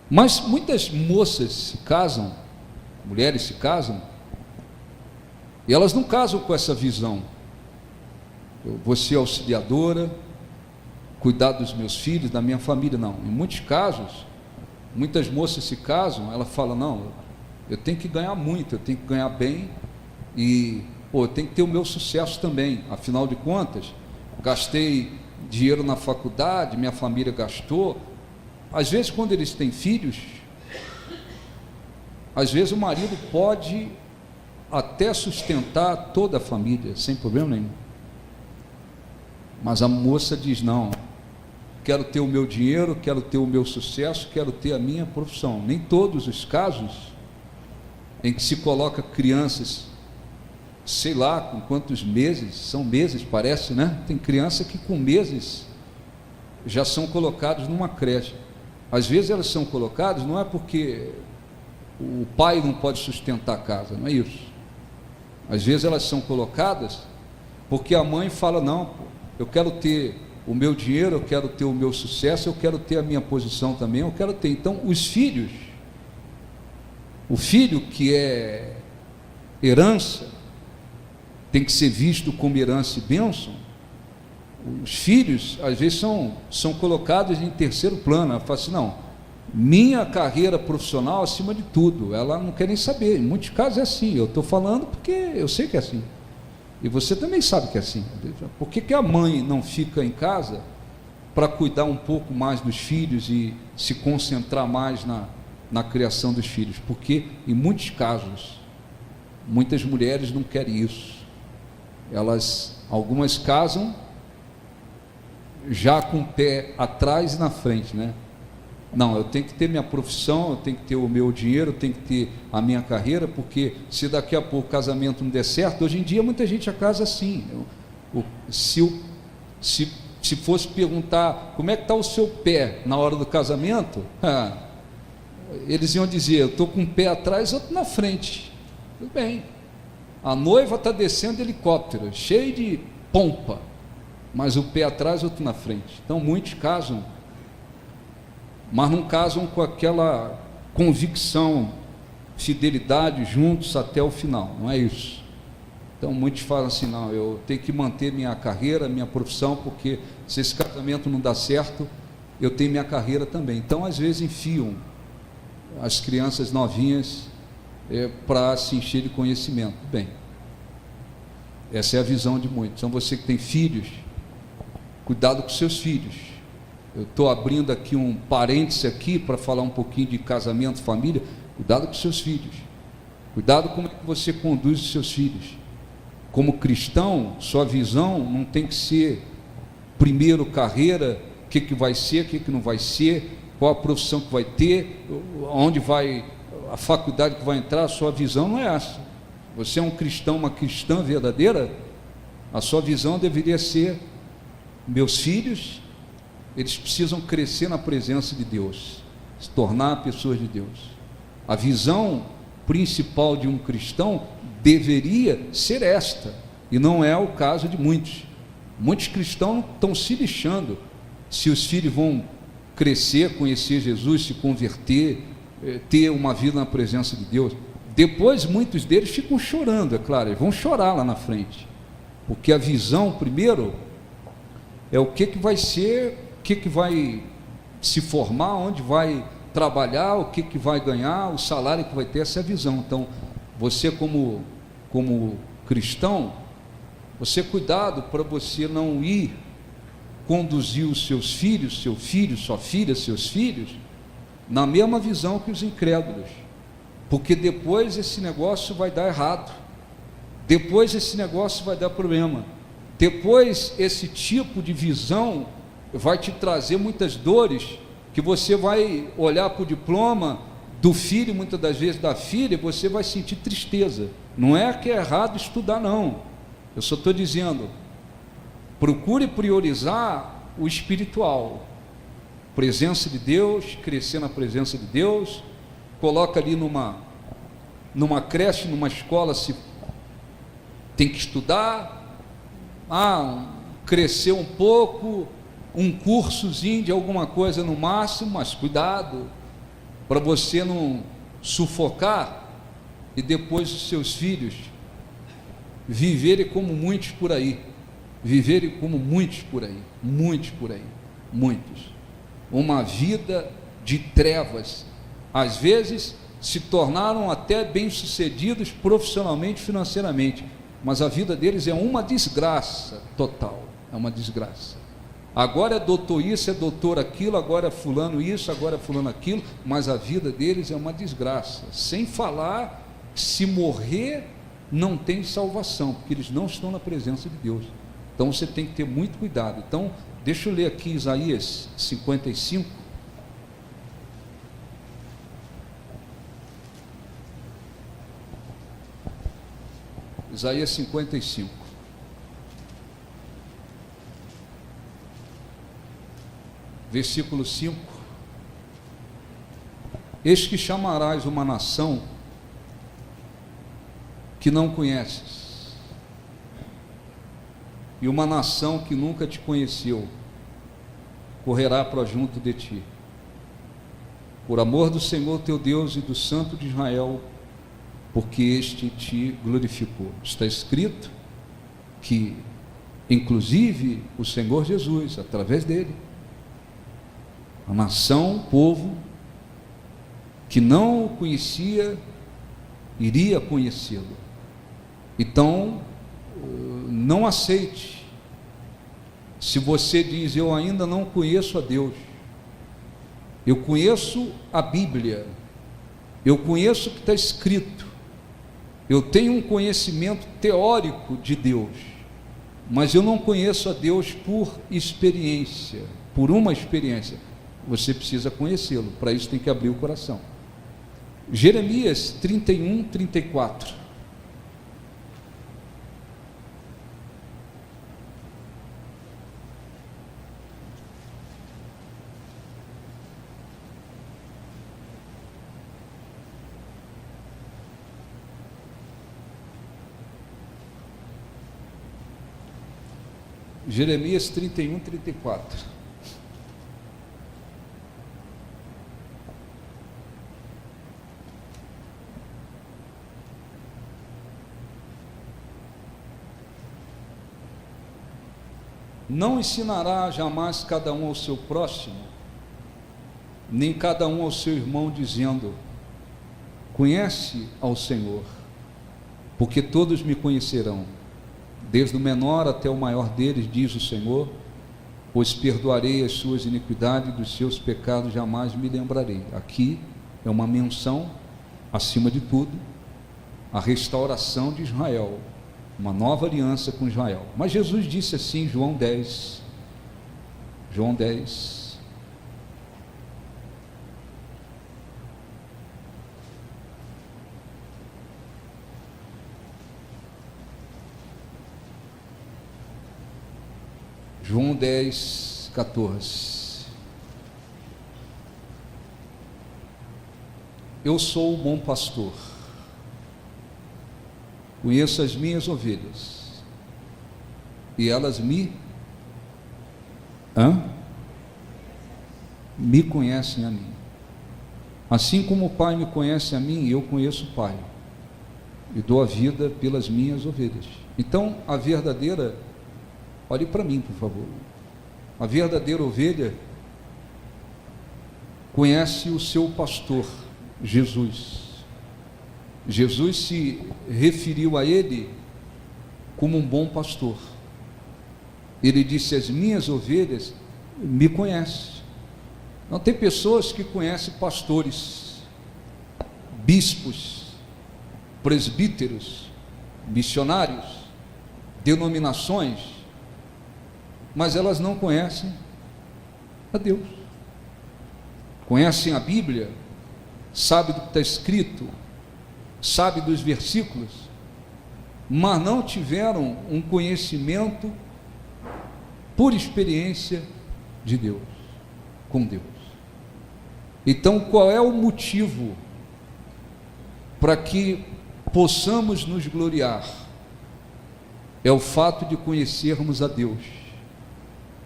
Mas muitas moças se casam, mulheres se casam, e elas não casam com essa visão. Eu vou ser auxiliadora, cuidar dos meus filhos, da minha família. Não. Em muitos casos, muitas moças se casam, ela fala, não, eu tenho que ganhar muito, eu tenho que ganhar bem, e eu tenho que ter o meu sucesso também. Afinal de contas, gastei dinheiro na faculdade, minha família gastou. Às vezes, quando eles têm filhos, às vezes o marido pode até sustentar toda a família, sem problema nenhum. Mas a moça diz, não, quero ter o meu dinheiro, quero ter o meu sucesso, quero ter a minha profissão. Nem todos os casos em que se coloca crianças, sei lá com quantos meses, são meses parece, né? Tem criança que com meses já são colocados numa creche. Às vezes elas são colocadas, não é porque o pai não pode sustentar a casa, não é isso. Às vezes elas são colocadas porque a mãe fala, não, eu quero ter o meu dinheiro, eu quero ter o meu sucesso, eu quero ter a minha posição também, eu quero ter. Então os filhos, o filho que é herança, tem que ser visto como herança e bênção. Os filhos, às vezes, são colocados em terceiro plano. Ela fala assim, não, minha carreira profissional acima de tudo. Ela não quer nem saber. Em muitos casos é assim. Eu estou falando porque eu sei que é assim. E você também sabe que é assim. Por que a mãe não fica em casa para cuidar um pouco mais dos filhos e se concentrar mais na criação dos filhos? Porque, em muitos casos, Muitas mulheres não querem isso. Algumas casam já com o pé atrás e na frente, né? Não, eu tenho que ter minha profissão, eu tenho que ter o meu dinheiro, eu tenho que ter a minha carreira, porque se daqui a pouco o casamento não der certo, hoje em dia muita gente casa assim. Se fosse perguntar como é que está o seu pé na hora do casamento, eles iam dizer, eu estou com um pé atrás e outro na frente. Tudo bem. A noiva está descendo de helicóptero, cheio de pompa, mas o pé atrás e outro na frente. Então muitos casam, mas não casam com aquela convicção, fidelidade juntos até o final, não é isso. Então muitos falam assim, não, eu tenho que manter minha carreira, minha profissão, porque se esse casamento não dá certo, eu tenho minha carreira também. Então às vezes enfiam as crianças novinhas para se encher de conhecimento. Bem, essa é a visão de muitos. Então você que tem filhos, cuidado com seus filhos. Eu estou abrindo aqui um parêntese aqui para falar um pouquinho de casamento, família. Cuidado com seus filhos. Cuidado como é que você conduz os seus filhos. Como cristão, sua visão não tem que ser primeiro carreira, o que vai ser, o que não vai ser, qual a profissão que vai ter, onde vai a faculdade que vai entrar. A sua visão não é essa. Você é um cristão, uma cristã verdadeira, a sua visão deveria ser: meus filhos, eles precisam crescer na presença de Deus, se tornar pessoas de Deus. A visão principal de um cristão deveria ser esta, e não é o caso de muitos. Muitos cristãos estão se lixando se os filhos vão crescer, conhecer Jesus, se converter, ter uma vida na presença de Deus. Depois muitos deles ficam chorando, é claro, eles vão chorar lá na frente, porque a visão primeiro é o que vai ser, o que vai se formar, onde vai trabalhar, o que vai ganhar, o salário que vai ter. Essa é a visão. Então você como cristão, você cuidado para você não ir conduzir os seus filhos, seu filho, sua filha, seus filhos, na mesma visão que os incrédulos, porque depois esse negócio vai dar errado, depois esse negócio vai dar problema, depois esse tipo de visão vai te trazer muitas dores, que você vai olhar para o diploma do filho, muitas das vezes da filha, e você vai sentir tristeza. Não é que é errado estudar, não, eu só estou dizendo, procure priorizar o espiritual, presença de Deus, crescer na presença de Deus. Coloca ali numa creche, numa escola, se tem que estudar, crescer um pouco, um cursozinho de alguma coisa no máximo, mas cuidado, para você não sufocar e depois os seus filhos viverem como muitos por aí, muitos, uma vida de trevas. Às vezes se tornaram até bem-sucedidos profissionalmente, financeiramente, mas a vida deles é uma desgraça total, é uma desgraça. Agora é doutor isso, é doutor aquilo, agora é fulano isso, agora é fulano aquilo, mas a vida deles é uma desgraça. Sem falar, se morrer, não tem salvação, porque eles não estão na presença de Deus. Então você tem que ter muito cuidado. Então, deixa eu ler aqui Isaías 55. Isaías 55. Versículo 5. Eis que chamarás uma nação que não conheces, e uma nação que nunca te conheceu correrá para junto de ti, por amor do Senhor teu Deus e do Santo de Israel, porque este te glorificou. Está escrito que, inclusive, o Senhor Jesus, através dele, a nação, o povo que não o conhecia, iria conhecê-lo. Então, não aceite. Se você diz, eu ainda não conheço a Deus, eu conheço a Bíblia, eu conheço o que está escrito, Eu tenho um conhecimento teórico de Deus, mas eu não conheço a Deus por experiência, por uma experiência. Você precisa conhecê-lo, para isso tem que abrir o coração. Jeremias 31, 34. Jeremias 31, 34. Não ensinará jamais cada um ao seu próximo, nem cada um ao seu irmão, dizendo: conhece ao Senhor, porque todos me conhecerão, desde o menor até o maior deles, diz o Senhor, pois perdoarei as suas iniquidades e dos seus pecados jamais me lembrarei. Aqui é uma menção, acima de tudo, à restauração de Israel, uma nova aliança com Israel. Mas Jesus disse assim em João 10, João 10, 14. Eu sou o bom pastor, conheço as minhas ovelhas, e elas me conhecem a mim. Assim como o Pai me conhece a mim, eu conheço o Pai, e dou a vida pelas minhas ovelhas. Então, a verdadeira, olhe para mim, por favor, a verdadeira ovelha conhece o seu pastor, Jesus. Jesus se referiu a ele como um bom pastor. Ele disse: as minhas ovelhas me conhecem. Não tem pessoas que conhecem pastores, bispos, presbíteros, missionários, denominações, mas elas não conhecem a Deus. Conhecem a Bíblia, sabem do que está escrito, sabe dos versículos, mas não tiveram um conhecimento por experiência de Deus, com Deus. Então, qual é o motivo para que possamos nos gloriar? É o fato de conhecermos a Deus.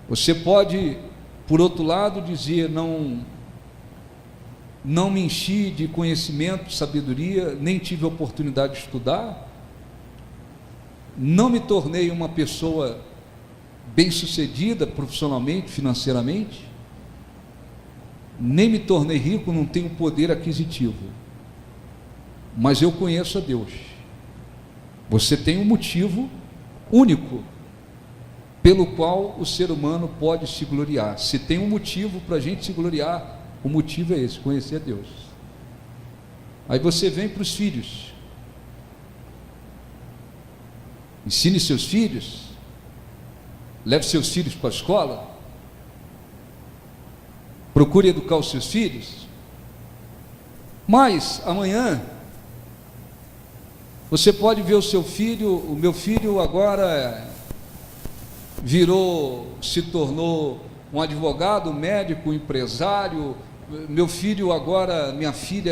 Você pode, por outro lado, dizer: não me enchi de conhecimento, de sabedoria, nem tive a oportunidade de estudar, não me tornei uma pessoa bem-sucedida profissionalmente, financeiramente, nem me tornei rico, não tenho poder aquisitivo, mas eu conheço a Deus. Você tem um motivo único pelo qual o ser humano pode se gloriar. Se tem um motivo para a gente se gloriar, o motivo é esse: conhecer a Deus. Aí você vem para os filhos, ensine seus filhos, leve seus filhos para a escola, procure educar os seus filhos, mas amanhã você pode ver o seu filho: o meu filho agora se tornou um advogado, médico, empresário, meu filho agora, minha filha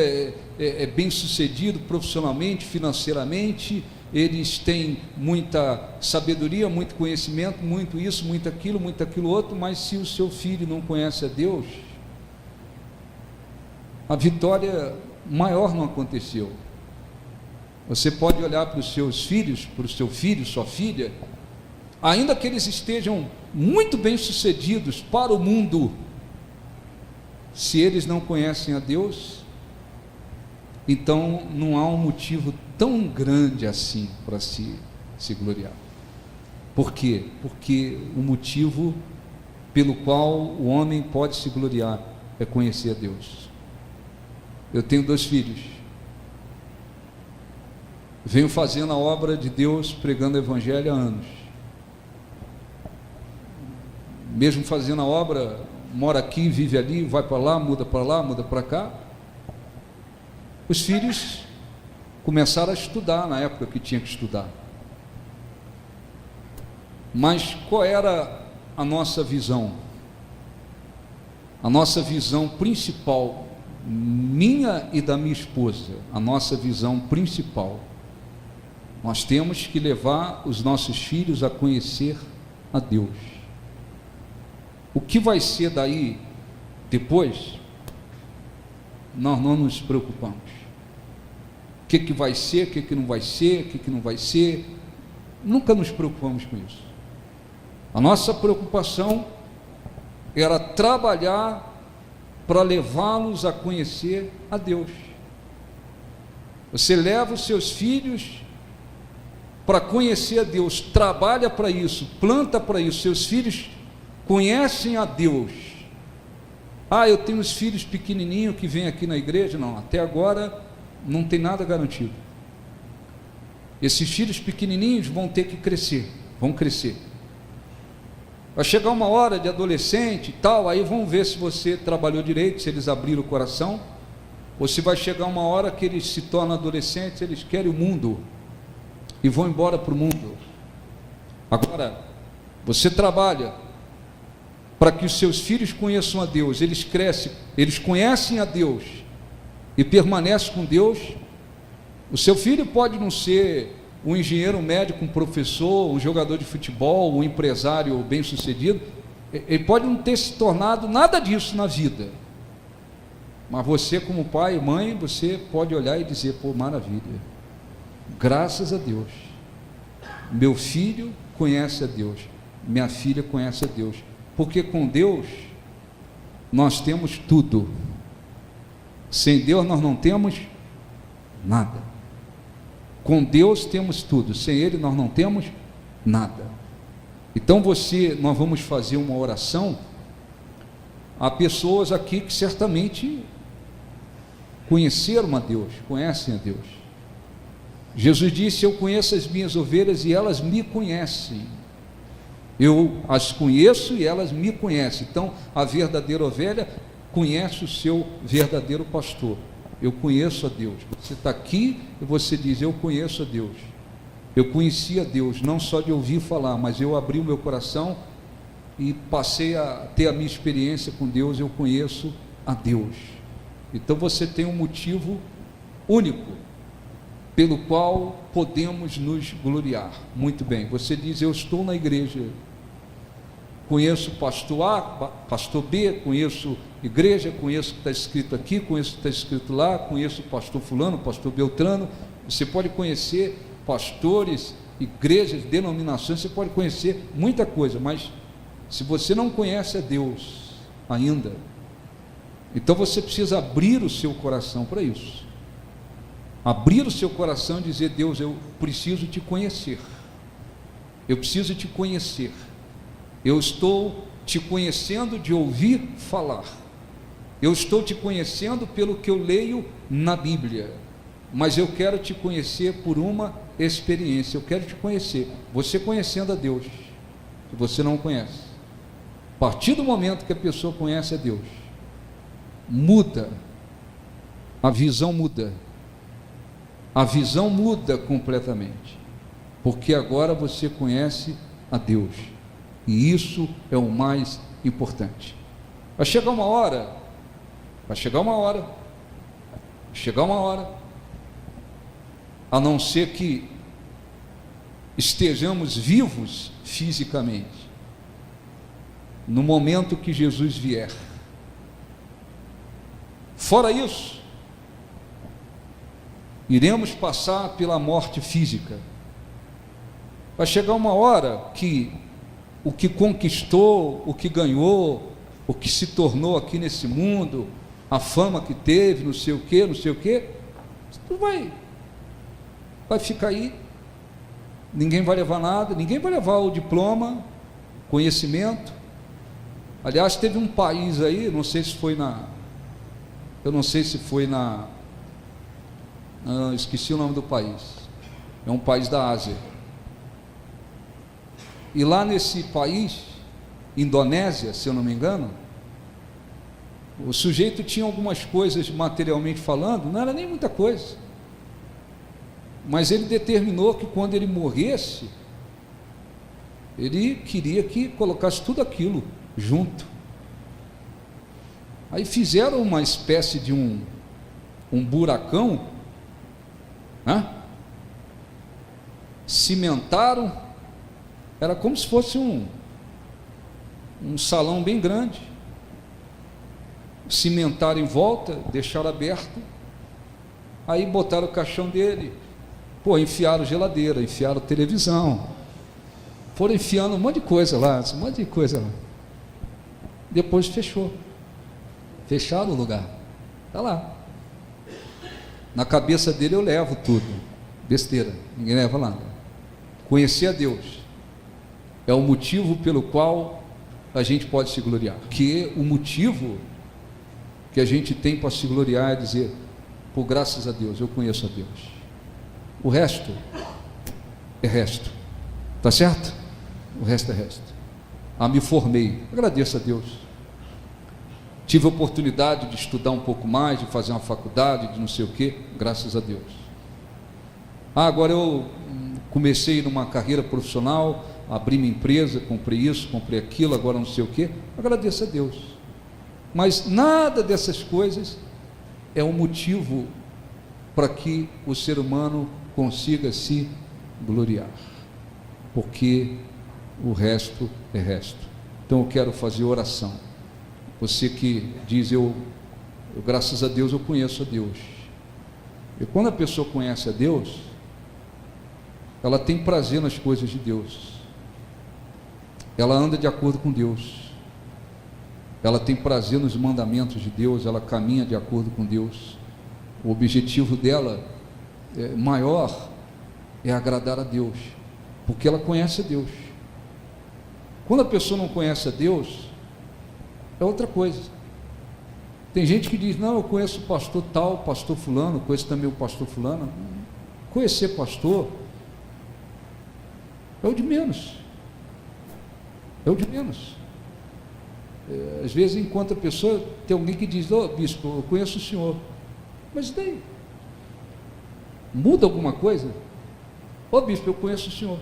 é bem sucedido profissionalmente, financeiramente, eles têm muita sabedoria, muito conhecimento, muito isso, muito aquilo outro. Mas se o seu filho não conhece a Deus, a vitória maior não aconteceu. Você pode olhar para os seus filhos, para o seu filho, sua filha, ainda que eles estejam muito bem sucedidos para o mundo, se eles não conhecem a Deus, então não há um motivo tão grande assim para se gloriar. Por quê? Porque o motivo pelo qual o homem pode se gloriar é conhecer a Deus. Eu tenho 2 filhos. Venho fazendo a obra de Deus, pregando o Evangelho há anos. Mesmo fazendo a obra, mora aqui, vive ali, vai para lá, muda para cá. Os filhos começaram a estudar na época que tinha que estudar. Mas qual era a nossa visão? A nossa visão principal, minha e da minha esposa, a nossa visão principal, nós temos que levar os nossos filhos a conhecer a Deus. O que vai ser daí depois, nós não nos preocupamos. O que vai ser, o que não vai ser, o que não vai ser, nunca nos preocupamos com isso. A nossa preocupação era trabalhar para levá-los a conhecer a Deus. Você leva os seus filhos para conhecer a Deus, trabalha para isso, planta para isso. Seus filhos conhecem a Deus. Eu tenho uns filhos pequenininhos que vêm aqui na igreja. Não, até agora não tem nada garantido. Esses filhos pequenininhos vão ter que crescer, vão crescer. Vai chegar uma hora de adolescente e tal, aí vão ver se você trabalhou direito, se eles abriram o coração, ou se vai chegar uma hora que eles se tornam adolescentes, eles querem o mundo e vão embora para o mundo. Agora, você trabalha para que os seus filhos conheçam a Deus, eles crescem, eles conhecem a Deus e permanecem com Deus. O seu filho pode não ser um engenheiro, um médico, um professor, um jogador de futebol, um empresário bem-sucedido, ele pode não ter se tornado nada disso na vida, mas você, como pai e mãe, você pode olhar e dizer: pô, maravilha, graças a Deus, meu filho conhece a Deus, minha filha conhece a Deus, porque com Deus nós temos tudo, sem Deus nós não temos nada. Com Deus temos tudo, sem Ele nós não temos nada. Então nós vamos fazer uma oração. Há pessoas aqui que certamente conheceram a Deus, conhecem a Deus. Jesus disse: eu conheço as minhas ovelhas e elas me conhecem. Eu as conheço e elas me conhecem. Então a verdadeira ovelha conhece o seu verdadeiro pastor. Eu conheço a Deus. Você está aqui e você diz: eu conheço a Deus. Eu conheci a Deus, não só de ouvir falar, mas eu abri o meu coração e passei a ter a minha experiência com Deus. Eu conheço a Deus. Então você tem um motivo único pelo qual podemos nos gloriar. Muito bem, você diz: eu estou na igreja, conheço pastor A, pastor B, conheço igreja, conheço o que está escrito aqui, conheço o que está escrito lá, conheço o pastor fulano, pastor Beltrano. Você pode conhecer pastores, igrejas, denominações, você pode conhecer muita coisa, mas se você não conhece a Deus ainda, então você precisa abrir o seu coração para isso. Abrir o seu coração e dizer: Deus, eu preciso te conhecer, eu preciso te conhecer. Eu estou te conhecendo de ouvir falar, eu estou te conhecendo pelo que eu leio na Bíblia, mas eu quero te conhecer por uma experiência. Eu quero te conhecer, você conhecendo a Deus, que você não conhece. A partir do momento que a pessoa conhece a Deus, muda, a visão muda completamente, porque agora você conhece a Deus. E isso é o mais importante. Vai chegar uma hora, a não ser que estejamos vivos fisicamente, no momento que Jesus vier. Fora isso, iremos passar pela morte física. Vai chegar uma hora que o que conquistou, o que ganhou, o que se tornou aqui nesse mundo, a fama que teve, não sei o que, tudo vai ficar aí. Ninguém vai levar nada, ninguém vai levar o diploma, conhecimento. Aliás, teve um país aí, não sei se foi esqueci o nome do país, é um país da Ásia. E lá nesse país, Indonésia, se eu não me engano, o sujeito tinha algumas coisas materialmente falando, não era nem muita coisa, mas ele determinou que quando ele morresse, ele queria que colocasse tudo aquilo junto. Aí fizeram uma espécie de um buracão, né? Cimentaram, era como se fosse um salão bem grande, cimentaram em volta, deixaram aberto, aí botaram o caixão dele, enfiaram geladeira, enfiaram televisão, foram enfiando um monte de coisa lá, depois fecharam o lugar, está lá, na cabeça dele eu levo tudo, besteira, ninguém leva nada. Conhecer a Deus é o motivo pelo qual a gente pode se gloriar, porque o motivo que a gente tem para se gloriar é dizer, por graças a Deus, eu conheço a Deus. O resto é resto, tá certo? O resto é resto. Me formei, agradeço a Deus. Tive a oportunidade de estudar um pouco mais, de fazer uma faculdade, de não sei o quê, graças a Deus. Agora eu comecei numa carreira profissional, abri minha empresa, comprei isso, comprei aquilo, agora não sei o quê, agradeço a Deus. Mas nada dessas coisas é um motivo para que o ser humano consiga se gloriar, porque o resto é resto. Então eu quero fazer oração. Você que diz, eu graças a Deus eu conheço a Deus. E quando a pessoa conhece a Deus, ela tem prazer nas coisas de Deus, ela anda de acordo com Deus, ela tem prazer nos mandamentos de Deus, ela caminha de acordo com Deus. O objetivo dela maior é agradar a Deus, porque ela conhece a Deus. Quando a pessoa não conhece a Deus, é outra coisa. Tem gente que diz, não, eu conheço o pastor tal, pastor fulano, conheço também o pastor fulano. Conhecer pastor é o de menos, é o de menos. Às vezes encontra a pessoa, tem alguém que diz, bispo, eu conheço o senhor, mas daí? Muda alguma coisa? Bispo, eu conheço o senhor.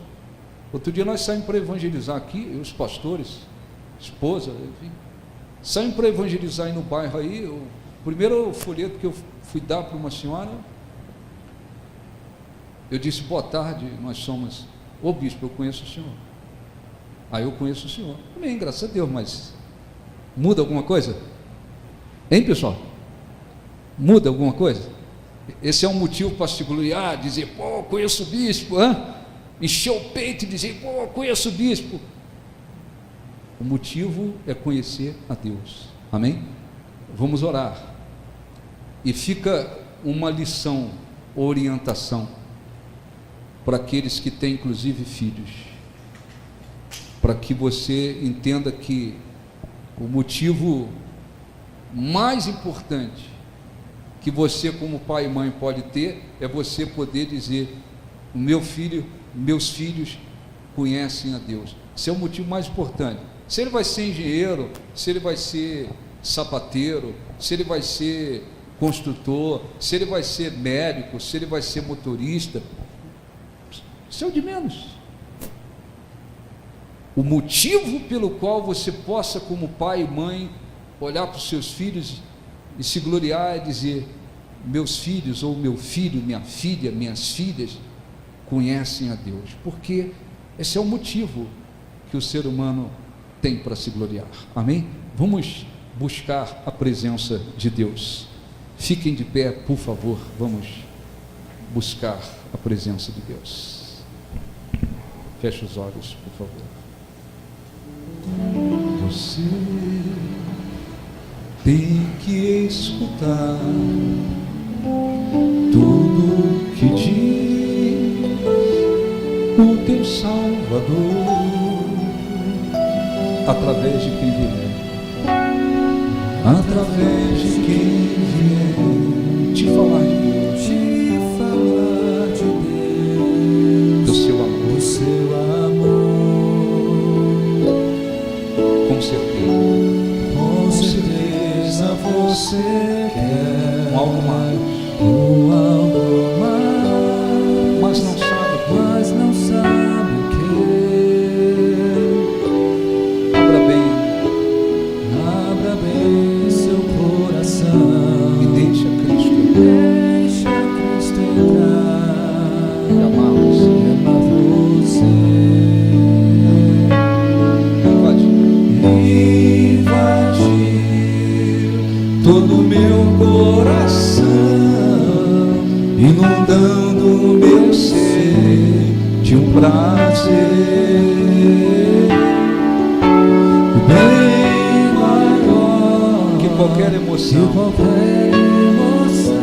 Outro dia nós saímos para evangelizar aqui, os pastores, esposa, enfim, saímos para evangelizar aí no bairro aí, o primeiro folheto que eu fui dar para uma senhora, eu disse, boa tarde, nós somos, bispo, eu conheço o senhor. Eu conheço o senhor. Amém, graças a Deus, mas muda alguma coisa? Hein, pessoal? Muda alguma coisa? Esse é um motivo para se gloriar, dizer, conheço o bispo, encher o peito e dizer, conheço o bispo. O motivo é conhecer a Deus, amém? Vamos orar, e fica uma lição, orientação, para aqueles que têm inclusive filhos, para que você entenda que o motivo mais importante que você como pai e mãe pode ter, é você poder dizer, o meu filho, meus filhos conhecem a Deus. Esse é o motivo mais importante. Se ele vai ser engenheiro, se ele vai ser sapateiro, se ele vai ser construtor, se ele vai ser médico, se ele vai ser motorista, isso é o de menos. O motivo pelo qual você possa, como pai e mãe, olhar para os seus filhos e se gloriar é dizer, meus filhos, ou meu filho, minha filha, minhas filhas conhecem a Deus, porque esse é o motivo que o ser humano tem para se gloriar, amém? Vamos buscar a presença de Deus. Fiquem de pé, por favor, vamos buscar a presença de Deus. Feche os olhos, por favor. Você tem que escutar tudo que diz o teu Salvador, através de quem vier, através de quem vier te falar de Deus, você quer um algo mais, algo mais, mas não sabe o que. mas não sabe o que. Abra bem seu coração E deixa Cristo entrar e amar e você. amar você. Invadir todo o meu coração, inundando o meu ser de um prazer bem maior Que qualquer que emoção qualquer emoção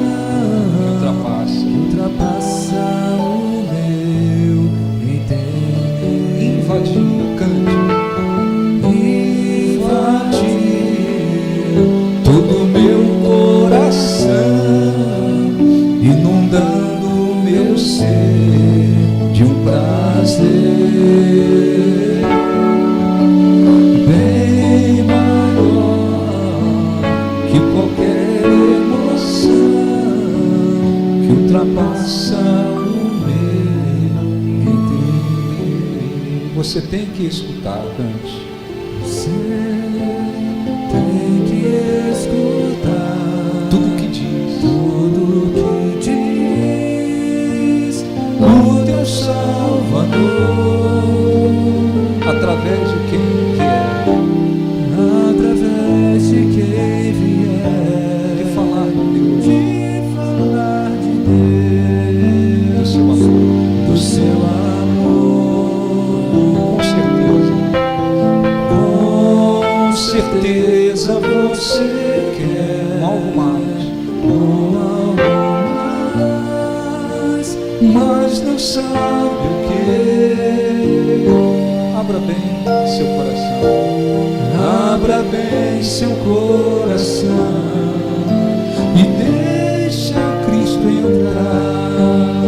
ultrapassa. ultrapassa o meu entender. Invadir, cante. Invadir todo o meu coração, inundando o meu ser de um prazer bem maior que qualquer emoção que ultrapassa o meu entender. Você tem que escutar, cante. Você tem que escutar Tudo que diz. tudo que diz o teu Salvador, Através de quem vier. através de quem vier De falar de Deus. de falar de Do Deus, seu amor. do seu amor. Com certeza. Com certeza você quer Algo mais. algo mais, mas não sabe o que. Abra bem seu coração. Abra bem seu coração e deixa Cristo entrar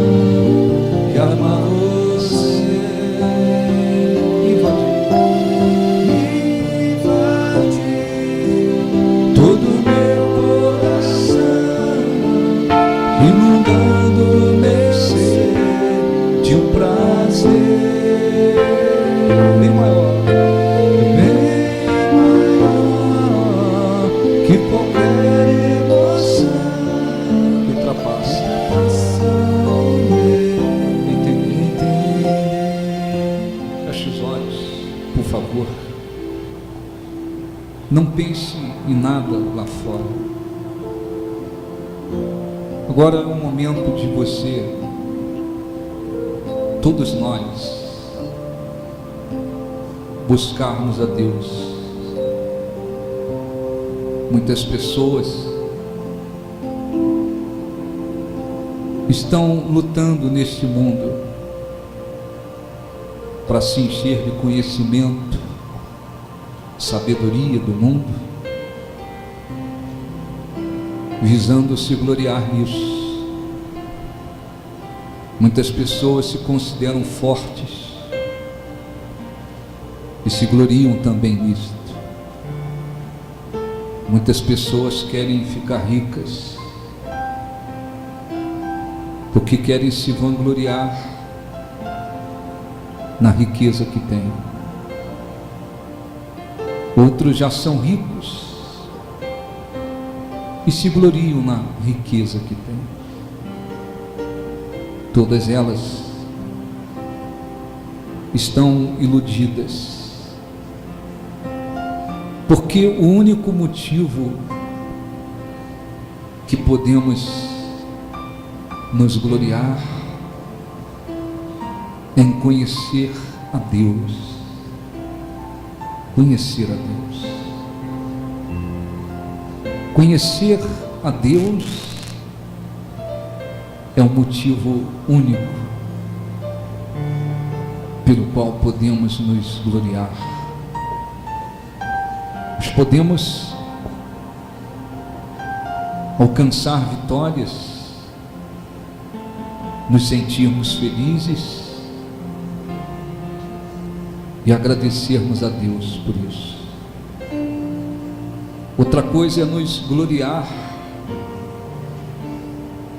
e amar você. Invadir todo o meu coração, inundando o meu ser de um prazer Bem maior. que qualquer emoção Que ultrapassa. passa o meu Entender. Feche os olhos, por favor. Não pense em nada lá fora. Agora é o momento de você, todos nós, buscarmos a Deus. Muitas pessoas estão lutando neste mundo para se encher de conhecimento, sabedoria do mundo, visando se gloriar nisso. Muitas pessoas se consideram fortes e se gloriam também nisto. Muitas pessoas querem ficar ricas porque querem se vangloriar na riqueza que têm. Outros já são ricos e se gloriam na riqueza que têm. Todas elas estão iludidas, porque o único motivo que podemos nos gloriar é em conhecer a Deus. Conhecer a Deus. Conhecer a Deus é o motivo único pelo qual podemos nos gloriar. Nós podemos alcançar vitórias, nos sentirmos felizes e agradecermos a Deus por isso. Outra coisa é nos gloriar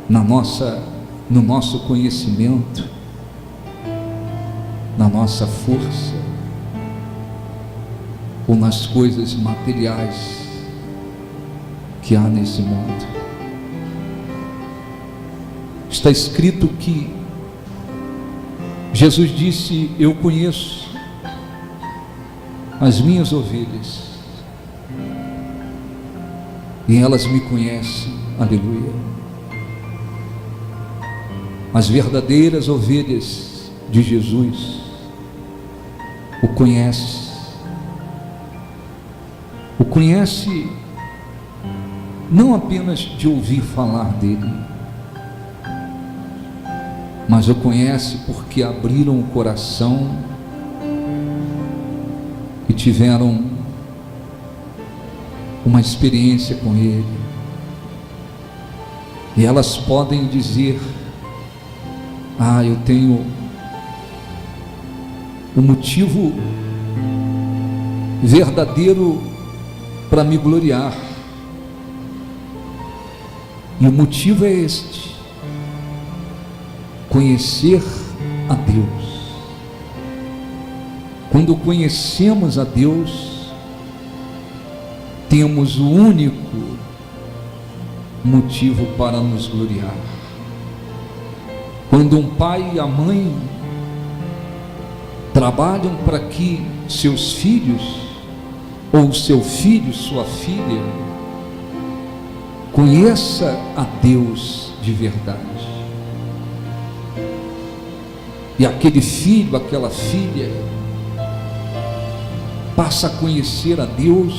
no nosso conhecimento, na nossa força, ou nas coisas materiais que há nesse mundo. Está escrito que Jesus disse: eu conheço as minhas ovelhas e elas me conhecem. Aleluia. As verdadeiras ovelhas de Jesus o conhece não apenas de ouvir falar dele, mas o conhece porque abriram o coração e tiveram uma experiência com ele, e elas podem dizer: eu tenho um motivo verdadeiro para me gloriar, e o motivo é este: conhecer a Deus. Quando conhecemos a Deus, temos o único motivo para nos gloriar. Quando um pai e a mãe trabalham para que seus filhos, ou seu filho, sua filha, conheça a Deus de verdade, e aquele filho, aquela filha passa a conhecer a Deus,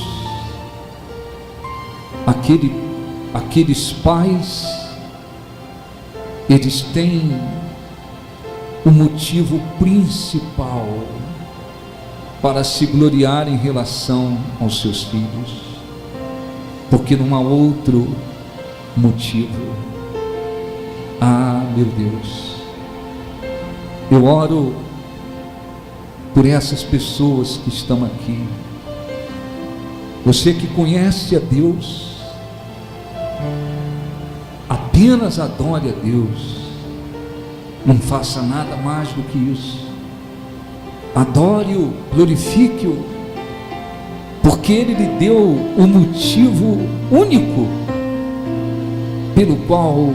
aqueles pais, eles têm o motivo principal para se gloriar em relação aos seus filhos, porque não há outro motivo. Meu Deus, eu oro por essas pessoas que estão aqui. Você que conhece a Deus, apenas adore a Deus, não faça nada mais do que isso. Adore-o, glorifique-o, porque Ele lhe deu o motivo único pelo qual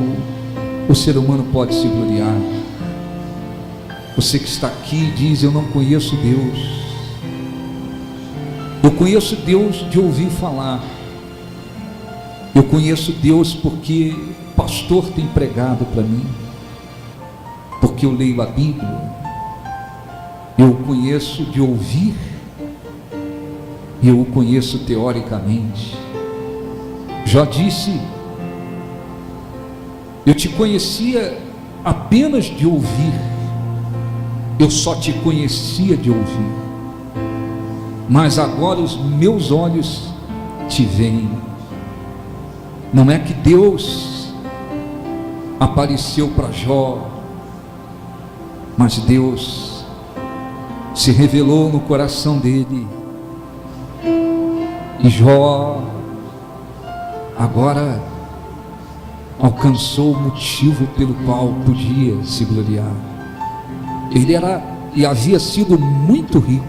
o ser humano pode se gloriar. Você que está aqui diz: eu não conheço Deus. Eu conheço Deus de ouvir falar. Eu conheço Deus porque o pastor tem pregado para mim, porque eu leio a Bíblia. Eu o conheço de ouvir, e eu o conheço teoricamente. Jó disse: eu te conhecia apenas de ouvir, eu só te conhecia de ouvir, mas agora os meus olhos te veem. Não é que Deus apareceu para Jó, mas Deus se revelou no coração dele, e Jó agora alcançou o motivo pelo qual podia se gloriar. Ele era e havia sido muito rico,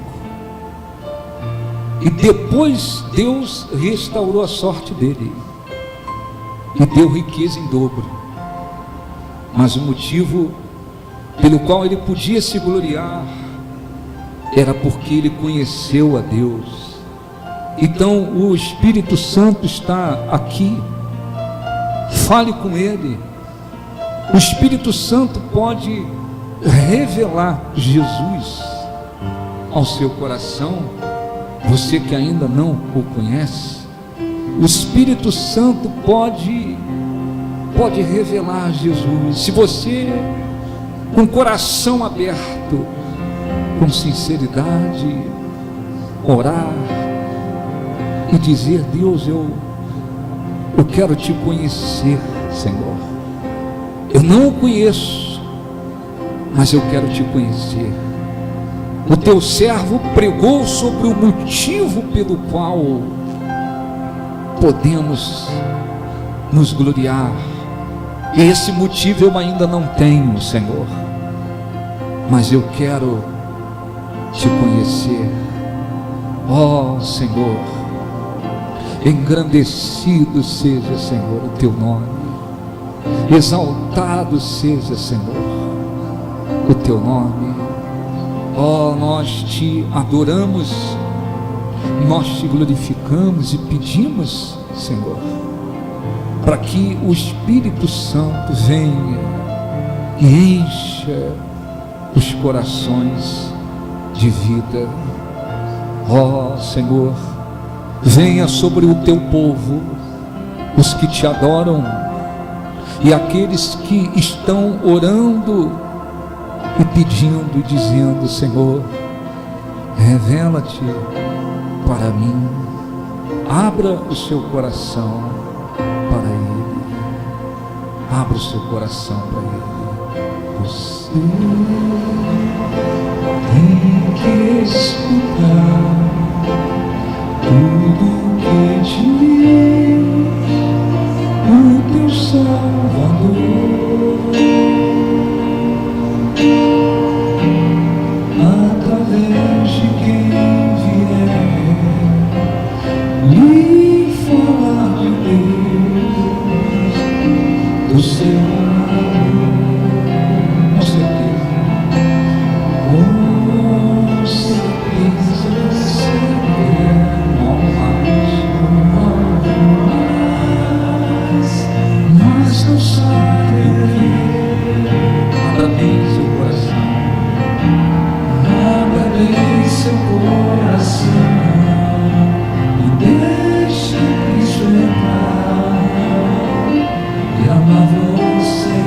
e depois Deus restaurou a sorte dele e deu riqueza em dobro, mas o motivo pelo qual ele podia se gloriar era porque ele conheceu a Deus. Então o Espírito Santo está aqui, fale com ele. O Espírito Santo pode revelar Jesus ao seu coração. Você que ainda não o conhece, o Espírito Santo pode revelar Jesus. Se você, com o coração aberto, com sinceridade, orar e dizer: Deus, eu quero te conhecer, Senhor. Eu não o conheço, mas eu quero te conhecer. O teu servo pregou sobre o motivo pelo qual podemos nos gloriar. E esse motivo eu ainda não tenho, Senhor, mas eu quero te conhecer. Ó Senhor, engrandecido seja, Senhor, o teu nome, exaltado seja, Senhor, o teu nome. Ó, nós te adoramos, nós te glorificamos e pedimos, Senhor, para que o Espírito Santo venha e encha os corações de vida. Ó Senhor, venha sobre o teu povo, os que te adoram e aqueles que estão orando e pedindo e dizendo: Senhor, revela-te para mim. Abra o seu coração para Ele. Abra o seu coração para Ele. Você tem que escutar tudo que te diz o teu Salvador. Através de quem vier lhe falar de Deus, do seu amor. Com certeza você quer mas não sabe o que. Abra bem seu coração. Abra bem seu coração e deixe Cristo entrar e amar você,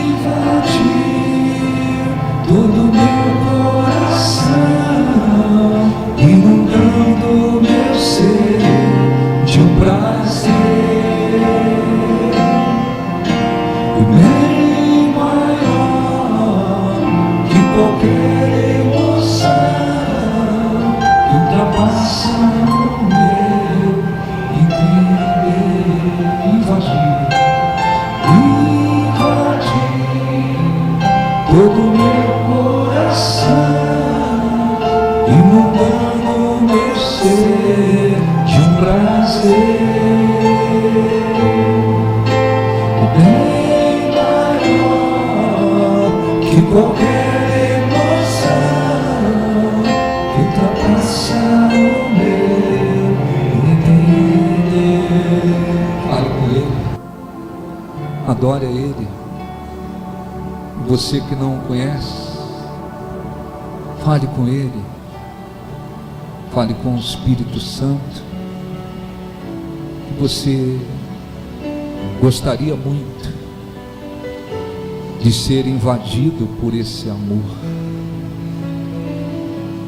invadir todo o meu coração, inundando meu ser de um prazer bem maior que qualquer emoção que ultrapassa o meu entender. Invadir todo o meu coração, inundando meu ser de um prazer bem maior que qualquer emoção que ultrapassa o meu entender. Fale com Ele, adore a Ele. Você que não o conhece, fale com Ele, fale com o Espírito Santo. Você gostaria muito de ser invadido por esse amor,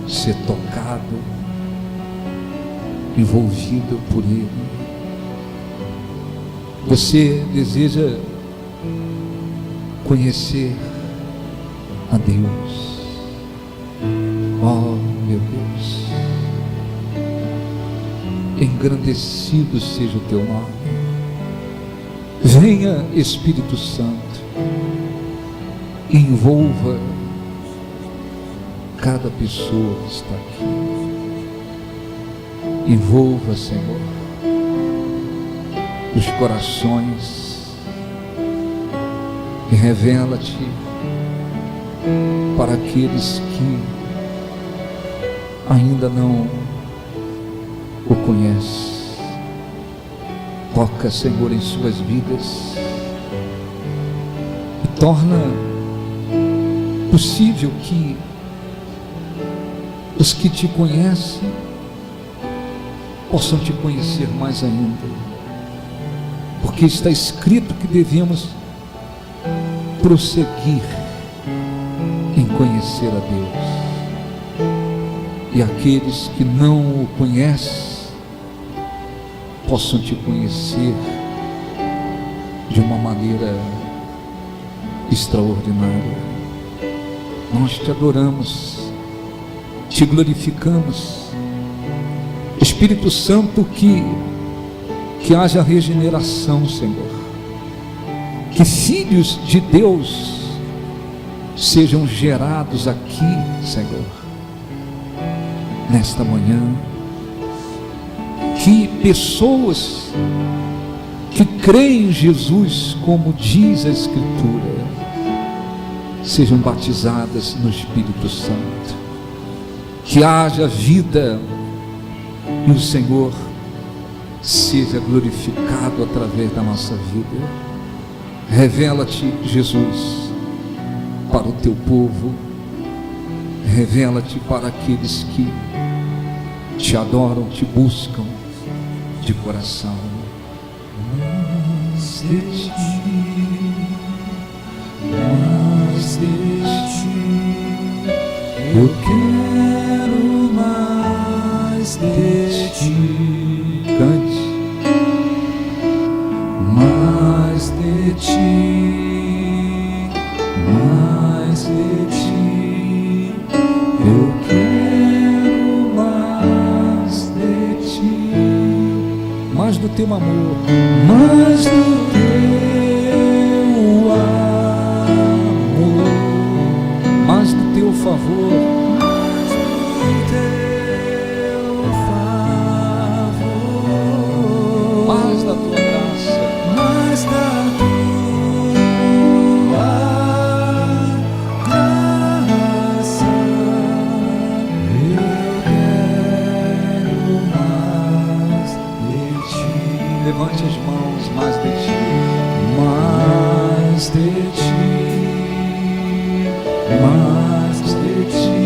ser tocado, envolvido por Ele. Você deseja conhecer a Deus. Oh, meu Deus, engrandecido seja o teu nome. Venha, Espírito Santo, envolva cada pessoa que está aqui. Envolva, Senhor, os corações e revela-te para aqueles que ainda não o conhecem. Toca, Senhor, em suas vidas e torna possível que os que te conhecem possam te conhecer mais ainda, porque está escrito que devemos prosseguir em conhecer a Deus, e aqueles que não o conhecem possam te conhecer de uma maneira extraordinária. Nós te adoramos, te glorificamos Espírito Santo, que haja regeneração, Senhor. Que filhos de Deus sejam gerados aqui, Senhor, nesta manhã. Que pessoas que creem em Jesus, como diz a Escritura, sejam batizadas no Espírito Santo. Que haja vida e o Senhor seja glorificado através da nossa vida. Revela-te, Jesus, para o teu povo. Revela-te para aqueles que te adoram, te buscam de coração. Mais de ti, mais de ti, eu quero mais de ti. Cante. Mais de ti, mais de ti, eu quero mais de ti. Mais do teu amor, mais do teu amor, mais do teu favor, mais da tua graça, mais da tua graça. Eu quero mais de ti. Levante as mãos, mais de ti, mais de ti, mais de ti.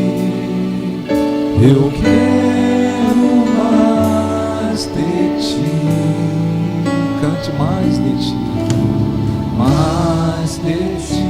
Eu quero mais de ti. Cante mais de ti, mais de ti.